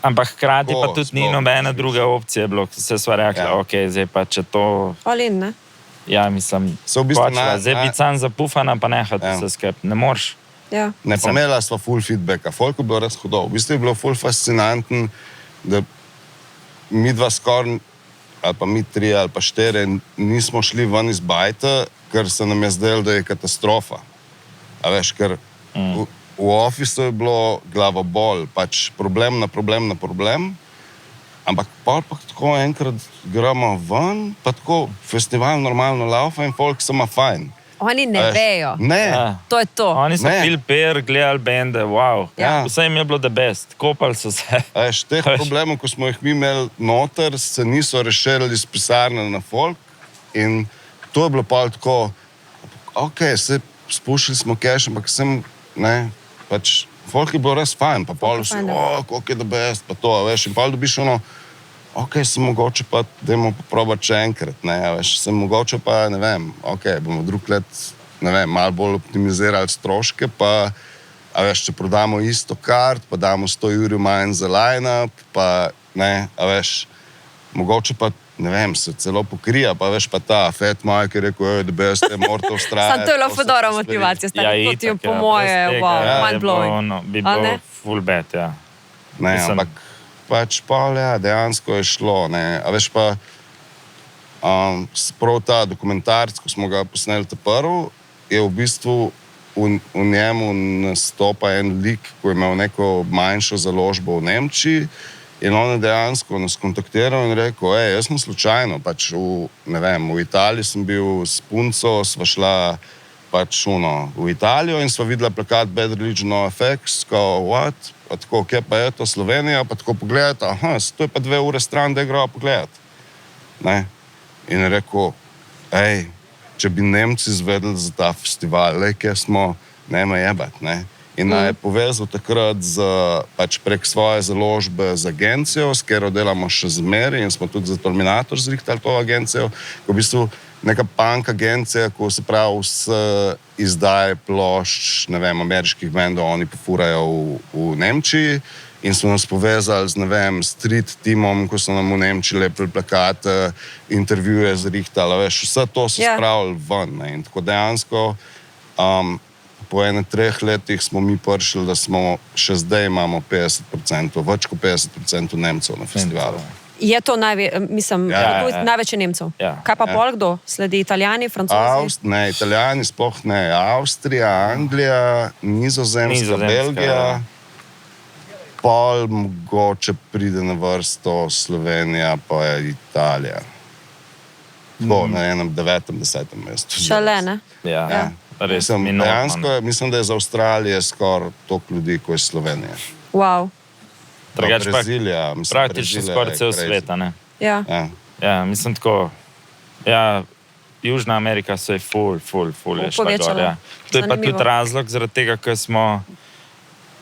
Ampak hkrati pa Tako, tudi ni sploh nobena ne druga opcija, bilo, se sva rekla, Ja. ok, zdaj pa če to, Olin, ne? ja, mislim, Se v bistvu počela, zdaj biti sam zapufana, pa nehati Ja. vse skep, ne moreš. Ja. ne, pa imela sva full feedbacka, folk je bilo res hudo. V bistvu je bilo full fascinanten, da mi dva skoraj, ali pa mi tri ali pa štiri, nismo šli ven iz bajta, ker se nam je zdelo, da je katastrofa. A veš, ker v ofisu je bilo glavobol, pač problem na problem na problem, ampak pa tako enkrat gremo ven, pa tako festival normalno laufa in folk se ima fajn. Oni ne A veš, vejo. Ne. Ja. To je to. Oni so Ne. pil per, gledali bende, wow, Ja. vse jim je bilo the best, kopali so se. A veš, teh Veš. problemov, ko smo jih mi imeli noter, se niso rešili iz pisarne na folk. In to je bilo pa tako, ok, se spuščali smo cash, ampak sem, ne, pač, folk je bilo res fajn, pa pol vsi, fajn, da. koliko je the best, pa to, a veš, in pol dobiš ono, ok, sem mogoče pa, dajmo poprobati še enkrat, ne, a veš, sem mogoče pa, ne vem, ok, bomo drug let, ne vem, malo bolj optimizirali stroške, pa, a veš, če prodamo isto kart, pa damo 100 jurjev manj za line-up, pa, ne, a veš, mogoče pa, ne vem, se celo pokrija, pa veš pa ta Fat Mike je rekel, da best je morto ustrajati. Sam to je bila to so fodora te stvari. motivacija, stari, to ti je itak, po moje, brez tega, wow, je mind bilo blowing. bi A bilo ne? full bad, ja. Ne, Mislim- ampak pač pa, ja, dejansko je šlo, ne, a veš pa, prav ta dokumentarc, ko smo ga posneli ta prvi, je v bistvu v njemu nastopa en lik, ko je imel neko manjšo založbo v Nemčiji. In on je dejansko nas kontaktiral in rekel, jaz sem slučajno, pač ne vem, v Italiji sem bil s punco, sva šla pač v Italijo in sva videla plakat Bad Religion No Effects, kao, what? Pa tako, kje pa je to Slovenija? Pa tako pogledati, aha, to je pa 2 ure stran, da je grava pogledati. Ne? In je rekel, če bi Nemci izvedeli za ta festival, kje smo, nema jebat, ne? In naj je povezal takrat pač prek svoje založbe z agencijo, s katero delamo še zmeraj in smo tudi za Terminator zrihtali to agencijo, ko v bistvu neka punk agencija, ko se pravi vse izdaje plošč, ne vem, ameriških bendov, oni pofurajo v Nemčiji in so nas povezali z, ne vem, street timom, ko so nam v Nemčiji lepili plakate, intervjuje zrihtali, veš, vse to so spravili ven, ne? In tako dejansko po 3 letih smo mi prišli, da smo še zdaj imamo 50%, več kot 50% Nemcev na festivalu. Je to največje Nemcev? Ja. Kaj pa pol kdo? Sledi Italijani, Francozi? Ne, Italijani sploh ne. Avstrija, Anglija, Nizozemska, Belgija. Pol mogoče pride na vrsto Slovenija, pa je Italija. Tako, na enem 9., 10. mestu. Šele, ne? Ja. Res Dejansko mislim, da je za Avstralijo skoraj toliko ljudi, kot je Slovenija. Wow. Drugače pa Brazilija, mislim, praktično Brazilija skoraj je cel crazy. svet, a ne? Ja. Ja. Ja, mislim tako. Ja, Južna Amerika se je ful je šla Povečala. gor. Ja. To je pa Zanimivo. tudi razlog, zaradi tega, ker smo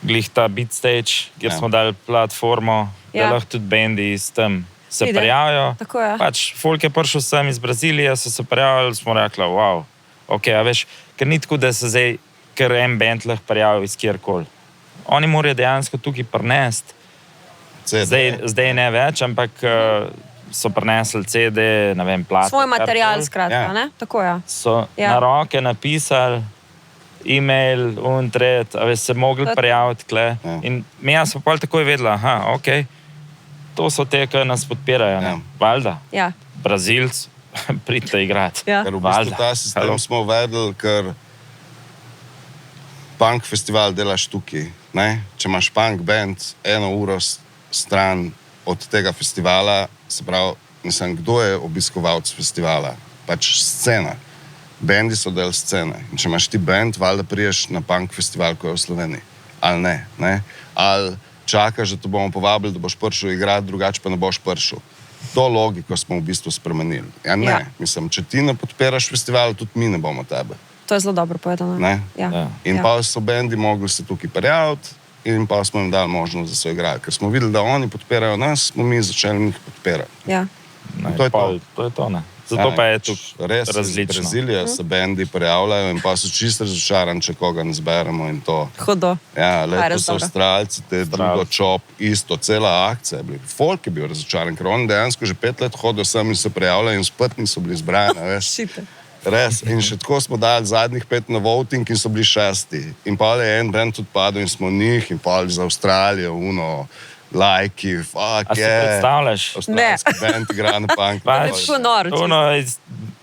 glih ta beat stage, kjer smo dali platformo, Ja. da lahko tudi bendi s tem se Pride. prijavijo. Tako je. Pač folk je prišel sem iz Brazilije, so se prijavili, smo rekli, wow, ok, a veš, ker ni tako, da se zdaj kar en band lahko prijavi iz kjerkoli. Oni morajo dejansko tukaj prinesti. Zdaj ne več, ampak so prinesli CD, ne vem, platno. Svoj material, karkoli. skratka, Ja. ne? Tako je. So Ja. na roke napisali, e-mail, untret, a veš, se mogli prijaviti kle. Ja. In mi smo pa takoj vedeli, aha, ok, to so te, ki nas podpirajo, ne? Ja. Valjda, Ja. Brazilc, pridite igrati. Ja. Ker v bistvu ta sistem smo uvedli, ker punk festival delaš tukaj. Ne? Če imaš punk band 1 uro stran od tega festivala, se pravi, mislim, kdo je obiskovalec festivala? Pač scena. Bendi so del scene. In če imaš ti band, valjda priješ na punk festival, ko je v Sloveniji. Ali ne, ne? Ali čakaš, da te bomo povabili, da boš prišel igrati, drugače pa ne boš prišel. To logiko smo v bistvu spremenili. Ja, ne. Ja. Mislim, če ti ne podpiraš festivala, tudi mi ne bomo tebe. To je zelo dobro povedano. Ne? Ja. Ja. In Ja. pa so bendi mogli se tukaj prijaviti in pa smo jim dali možnost, da so igrali. Ker smo videli, da oni podpirajo nas, smo mi začeli njih podpirati. Ja. Ne, To je pol- to. to je to, ne. Zato pa je pač tukaj res iz različno. Brazilije se bendi prijavljajo in pa so čisto razočarani, če koga ne zberemo in to. Hudo. Ja, Pa je lepo res so dobro. Avstralci, te drugo čop, isto, cela akcija je bila. Folk je bil razočaran, ker oni dejansko že 5 let hodijo sem in se prijavljajo in spet niso bili zbrani, a veš. Šite. Res. In še tako smo dali zadnjih 5 na voting in so bili 6. In pa je en band tudi padel in smo njih in pa za Avstralijo, lajki, fuck A si je. predstavljaš? Avstralski band igra na punk. Pač, tako noro, čisto.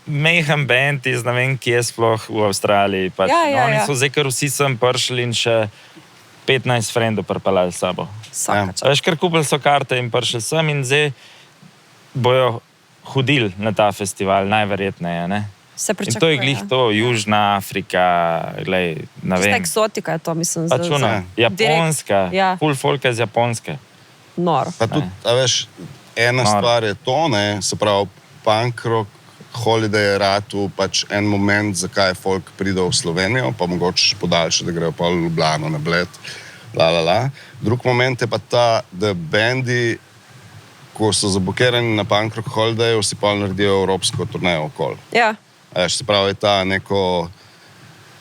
Mehen band iz ne vem kje sploh v Avstraliji. Pač, Ja, oni ja. so zdaj kar vsi sem prišli in še 15 frendov pripeljali s sabo. Vsaka čast. Veš, kar kupili so karte in prišli sem in zdaj bojo hodili na ta festival, najverjetneje. Ne? Se In pričakuje. to je glih to, Južna Afrika, glej, ne Tista vem. eksotika je to, mislim. Pač ona, Japonska, Ja. full folk iz Japonske. Noro. Pa tudi, a veš, ena Noro. stvar je to, ne, se pravi, punk rock, holiday je ratu, pač en moment, zakaj folk pride v Slovenijo, pa mogoče še podaljša, da grejo pa v Ljubljano na Bled, Drug moment je pa ta, da bendi, ko so zablokirani na punk rock holidayu, si pa naredijo evropsko turnejo okoli. Ja. A veš, se pravi, je ta neko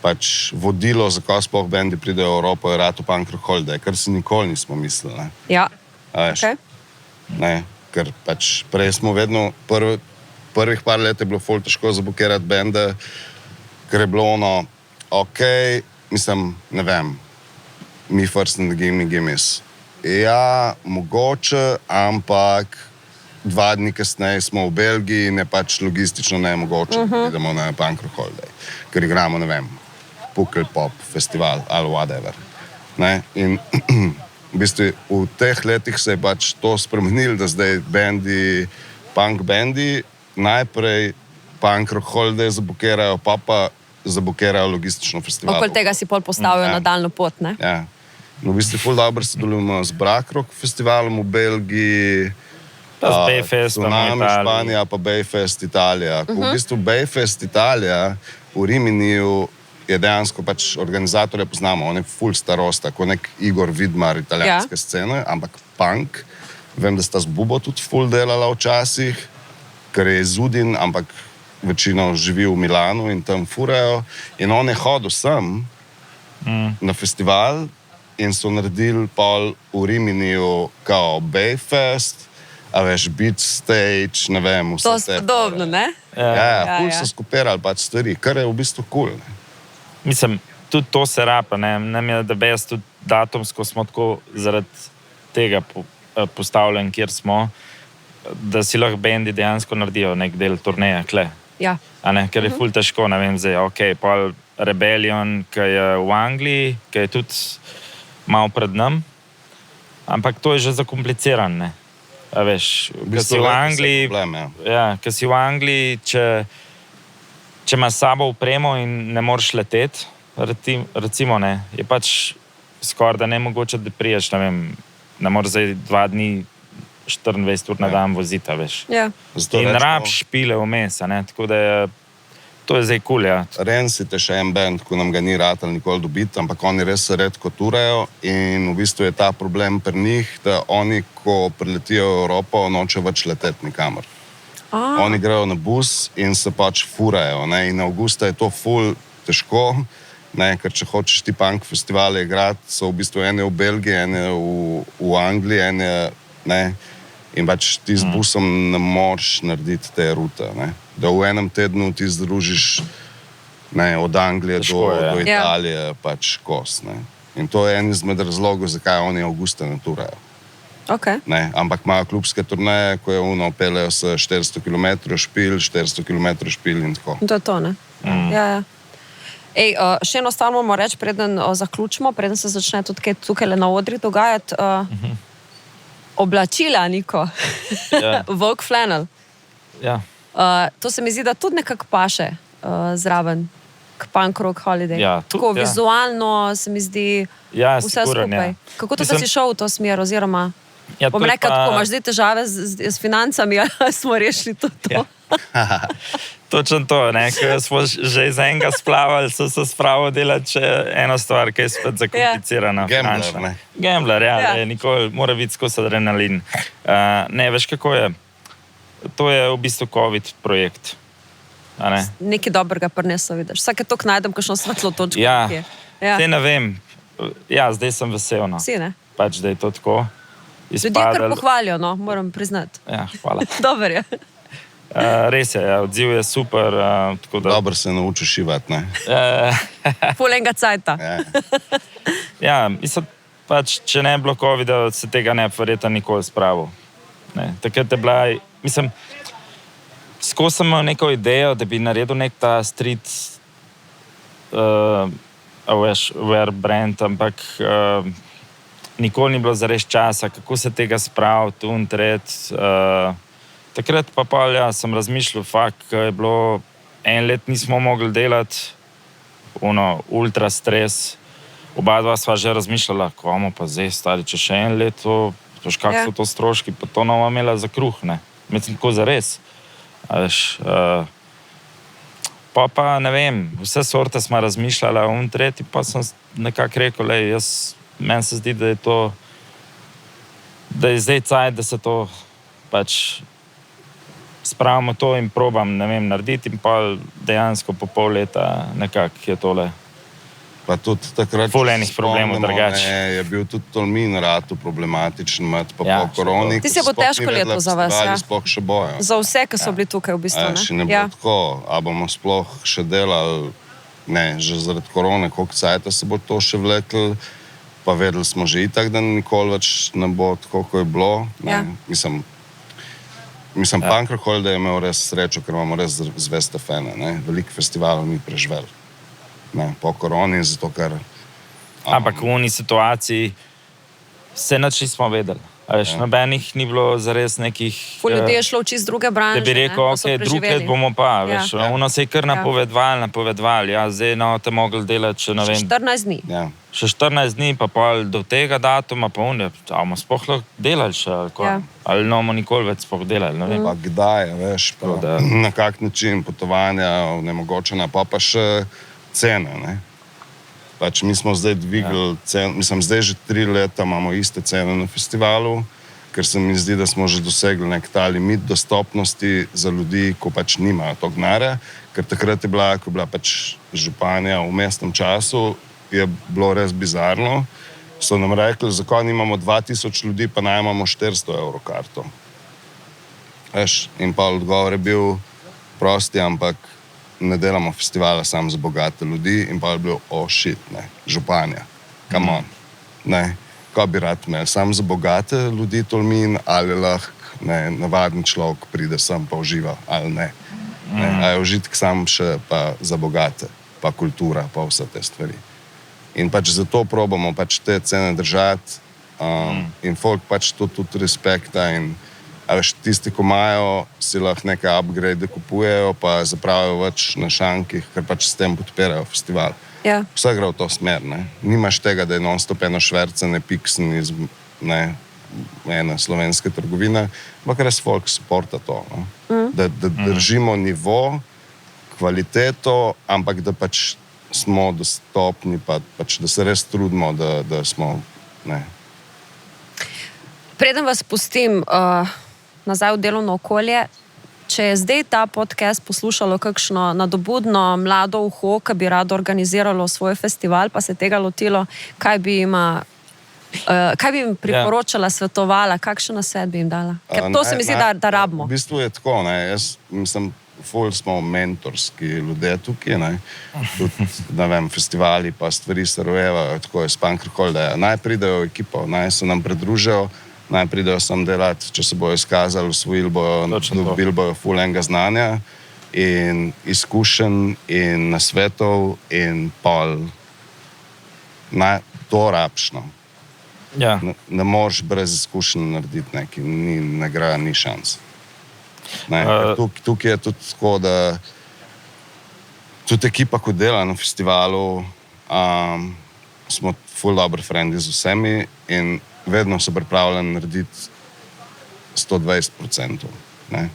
pač vodilo, zakaj sploh bendi pridejo v Evropo, je ratu punk rock holiday, kar si nikoli nismo mislili, ne. Ja. A veš, Okay. ne, ker pač prej smo vedno, prvih par let je bilo ful težko zablokirati bende, ker je bilo ono, ok, mislim, ne vem, Me First and the Gimmes. Ja, mogoče, ampak 2 dni kasneje smo v Belgiji in je pač logistično nemogoče, da idemo na punk rock holiday, ker igramo, ne vem, Pukl Pop festival ali whatever. Ne? In v bistvu v teh letih se je pač to spremenilo, da zdaj bendi, punk bendi, najprej punk rock holiday zablokirajo, pa zablokirajo logistično festival. Okoli tega si pol postavijo Ja. nadaljno pot, ne? Ja. No, v bistvu ful dobro sodelujemo z Brakrock festivalom v Belgiji, Pa z Bayfestom v Tsunami Italiji. Španija, pa Bayfest Italija. V bistvu Bayfest Italija v Riminiju je dejansko pač organizatorje poznamo, on je ful starosta, kot nek Igor Vidmar italijanske scene, ampak punk. Vem, da sta z Bubo tudi ful delala včasih, ker je iz Udin, ampak večino živi v Milanu in tam furajo. In on je hodil sem na festival in so naredili pol v Riminiju kao Bayfest, a veš, Beach Stage, ne vem, vse To te spodobno, fore. ne? Ja, ful ja. so skupirali pač stvari, kar je v bistvu kul. Cool, Mislim, tudi to se rapa, ne? Nam je DBS tudi datumsko smo tako zaradi tega postavljeni, kjer smo, da si lahko bendi dejansko naredijo nek del turneja, kle. Ja. A ne? Ker je ful težko, ne vem, zdaj, ok, pol Rebellion, ki je v Angliji, ki je tudi malo pred nam, Ampak to je že zakompliciran, ne. A veš, ko si v Angliji, ko si v Angliji, če imaš s sabo opremo in ne moreš leteti, recimo, ne, je pač skoraj da nemogoče, da priješ, ne vem, ne moreš zdaj 2 dni 24 ur na dan voziti, veš. Ja. In rabiš špile vmes, ne, tako da je, to je zdaj cool, ja. Rancid je še en band, ko nam ga ni ratal nikoli dobiti, ampak oni res redko turajo in v bistvu je ta problem pri njih, da oni, ko priletijo v Evropo, nočejo več leteti nikamor. Oni grejo na bus in se pač furajo, ne, in avgusta je to ful težko, ne, ker če hočeš ti punk festivale igrati, so v bistvu ene v Belgiji, ene v Angliji, ene, ne, in pač ti z busom ne moreš narediti te rute, ne. Da v enem tednu ti združiš, ne, od Anglije do Italije, pač kos, ne. In to je en izmed razlogov, zakaj oni avgusta ne turajo. Okay. Ne, ampak imajo klubske turneje, ko je peljejo se 400 km špil, 400 km špil in tako. To je to, ne? Ja. Ej, še eno stvar moramo reči, preden zaključimo, preden se začne tudi kaj tukaj na odri dogajati. Oblačila, Niko. Vogue flannel. Ja. To se mi zdi, da tudi nekako paše zraven k punk rock holiday. Ja, tako vizualno se mi zdi vse skupaj. Kako to, da si šel v to smer, oziroma bom rekel, tako, imaš zdaj težave s financami, ali smo rešili to? Ja. Točno to, ne, ker smo že iz enega splavali, so se spravili delati še eno stvar, ki je spet zakomplicirana. Gambler, ja. Nikoli mora biti skozi adrenalin. Ne, veš, kako je? To je v bistvu COVID projekt. Nekaj dobrega prinesel, vidiš. Vsake toliko najdem, kakšno svetlo točko. Ja, te ne vem. Ja, zdaj sem vesel, no. Si, ne? Pač, da je to tako. Ljudje kar pohvalijo, no, moram priznati. Ja, hvala. Dober je. Res je, odziv je super. Dobro se nauči šivati, ne? Pol enega cajta. Ja, mislim, pač, če ne bi bilo COVID-a, se tega ne bi verjetno nikoli spravil. Takrat je bila, mislim, skozi sem imel neko idejo, da bi naredil nek ta street wear brand, ampak nikoli ni bilo zares časa, kako se tega spraviti, takrat pa sem razmišljal, je bilo, en let nismo mogli delati, ultra stres, oba dva sva že razmišljala, ko bomo pa zdaj stali, če še en let, kak so to stroški, pa to nova imela za kruh, ne, mislim, tako zares. Pa ne vem, vse sorte smo razmišljala, tretji pa sem nekako rekel, meni se zdi, da je to, da je zdaj cajt, da se to pač spravimo to in probam, ne vem, narediti in pa dejansko po pol leta nekako je tole. Pa tudi takrat, ful enih problemov drugače. Je bil tudi Tolmin ratu problematičen, pa po koroni. Ti se bo težko leto za vas, ja? Sploh še bojo. Za vse, ki so bili tukaj v bistvu, ne? Še ne bo tako, a bomo sploh še delali, ne, že zaradi korone, koliko cajta se bo to še vlekli, pa vedeli smo že itak, da nikoli več ne bo tako, ko je bilo. Mislim, punk rock holiday je imel res srečo, ker imamo res zveste fene, ne? Veliko festivalov ni preživel. Ne, po koroni, zato ker... Ampak v uni situaciji se nič nismo vedeli. Nobenih ni bilo zares nekih... Ful ljudi je šlo v čist druge branže, da bi rekel, ok, drug let bomo pa, veš. Ono se je kar napovedovali, zdaj te mogli delati še, ne vem... 14 dni. Še 14 dni, pa do tega datuma, pa bomo sploh lahko delali še, ali ne bomo nikoli več sploh delali, ne vem. Pa kdaj, veš, na kak način potovanja, nemogočena, pa še cene, ne. Pač mi smo zdaj dvigli cene, mislim, zdaj že 3 leta imamo iste cene na festivalu, ker se mi zdi, da smo že dosegli nek ta limit dostopnosti za ljudi, ko pač nimajo to denarja, ker takrat je bila, ko je bila pač županja v mestnem času, je bilo res bizarno. So nam rekli, zakaj nimamo 2000 ljudi, pa naj imamo 400 evrov karto. Veš, in pa odgovor je bil prosti, ampak ne delamo festivala samo za bogate ljudi, in pa je bil, shit, ne, županja, come on, ne, ko bi rad imel, samo za bogate ljudi Tolmin, ali lahko, ne, navadni človek pride sem pa uživa, ali ne, a je užitek sam še pa za bogate, pa kultura, pa vse te stvari. In pač zato probamo pač te cene držati, In folk pač to tudi respekta in a veš, tisti, ko imajo, si lahko neke upgrade kupujejo, pa zapravijo več na šankih, ker pač s tem podpirajo festival. Ja. Vse gre v to smer, ne. Nimaš tega, da je non-stop eno švercene piksen iz, ne, ene slovenske trgovine, ampak res folk supporta to, no. Da držimo nivo, kvaliteto, ampak da pač smo dostopni, pa pač da se res trudimo, da smo, ne. Preden vas pustim nazaj v delovno okolje, če je zdaj ta podcast poslušalo kakšno nadobudno mlado uho, ki bi rado organiziralo svoj festival, pa se tega lotilo, kaj bi jim priporočala, svetovala, kakšen nasvet bi jim dala? Ker to se mi zdi, da rabimo. V bistvu je tako, ne, jaz mislim, ful smo mentorski ljudje tukaj, ne, tudi, ne vem, festivali pa stvari se rojevajo, tako je s Pankrhol, da naj pridejo v ekipo, naj se nam pridružijo, naj pridejo sem delati, če se bojo izkazali, usvojili bojo, dobili bojo ful enega znanja in izkušenj in nasvetov in pol. To rabš, no. Ja. Ne moreš brez izkušenj narediti nekaj, ne gre, ni šans. Tukaj je tudi tako, da tudi ekipa, ko dela na festivalu, smo ful dobri frendi z vsemi in vedno so pripravljeni narediti 120%. Ne?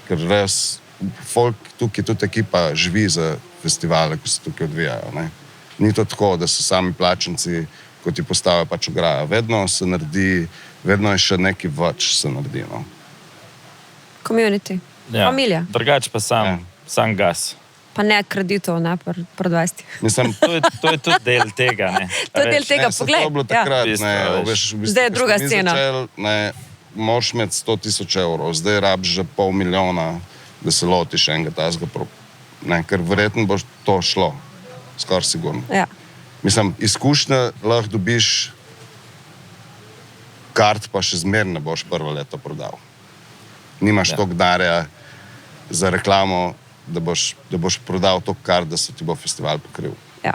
Ker res, folk tukaj, tudi ekipa živi za festivale, ko se tukaj odvijajo. Ne? Ni to tako, da so sami plačenci, ko ti postavijo pač ograjo. Vedno se naredi, vedno je še nekaj več se naredi. No? Community, familija. Drugač pa sam gas. Pa ne kreditov, ne, pri 20. Mislim, to je tudi del tega, ne. To je del tega, poglej. To je bilo takrat, ne, zdaj je druga scena. Moraš imeti 100,000 evrov, zdaj rabiš že 500,000, da se lotiš enega tazga, ker verjetno boš to šlo, skoraj sigurno. Ja. Mislim, izkušnje lahko dobiš, kart pa še zmeraj ne boš prvo leto prodal. Nimaš toliko denarja za reklamo, da boš prodal to kart, da se ti bo festival pokril. Ja.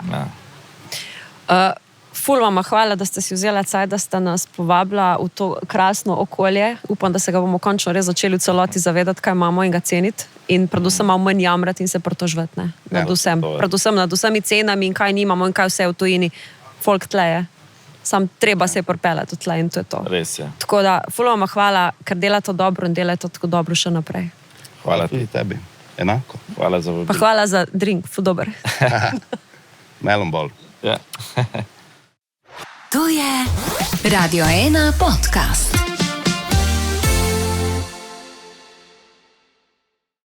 Ful vama hvala, da ste si vzela cajt, da ste nas povabila v to krasno okolje. Upam, da se ga bomo končno res začeli v celoti zavedati, kaj imamo in ga ceniti. In predvsem malo manj jamrati in se pritožvati, ne? Predvsem nad vsemi cenami in kaj nimamo in kaj vse v tujini. Folk tle je. Sam treba se je pripeljati v tle in to je to. Res je. Tako da, ful vama hvala, ker delate dobro in delate tako dobro še naprej. Hvala tudi tebi. Enako. Hvala za vabilo. Pa hvala za drink, ful dober. Melon ball. Ja. To je Radio 1 podcast.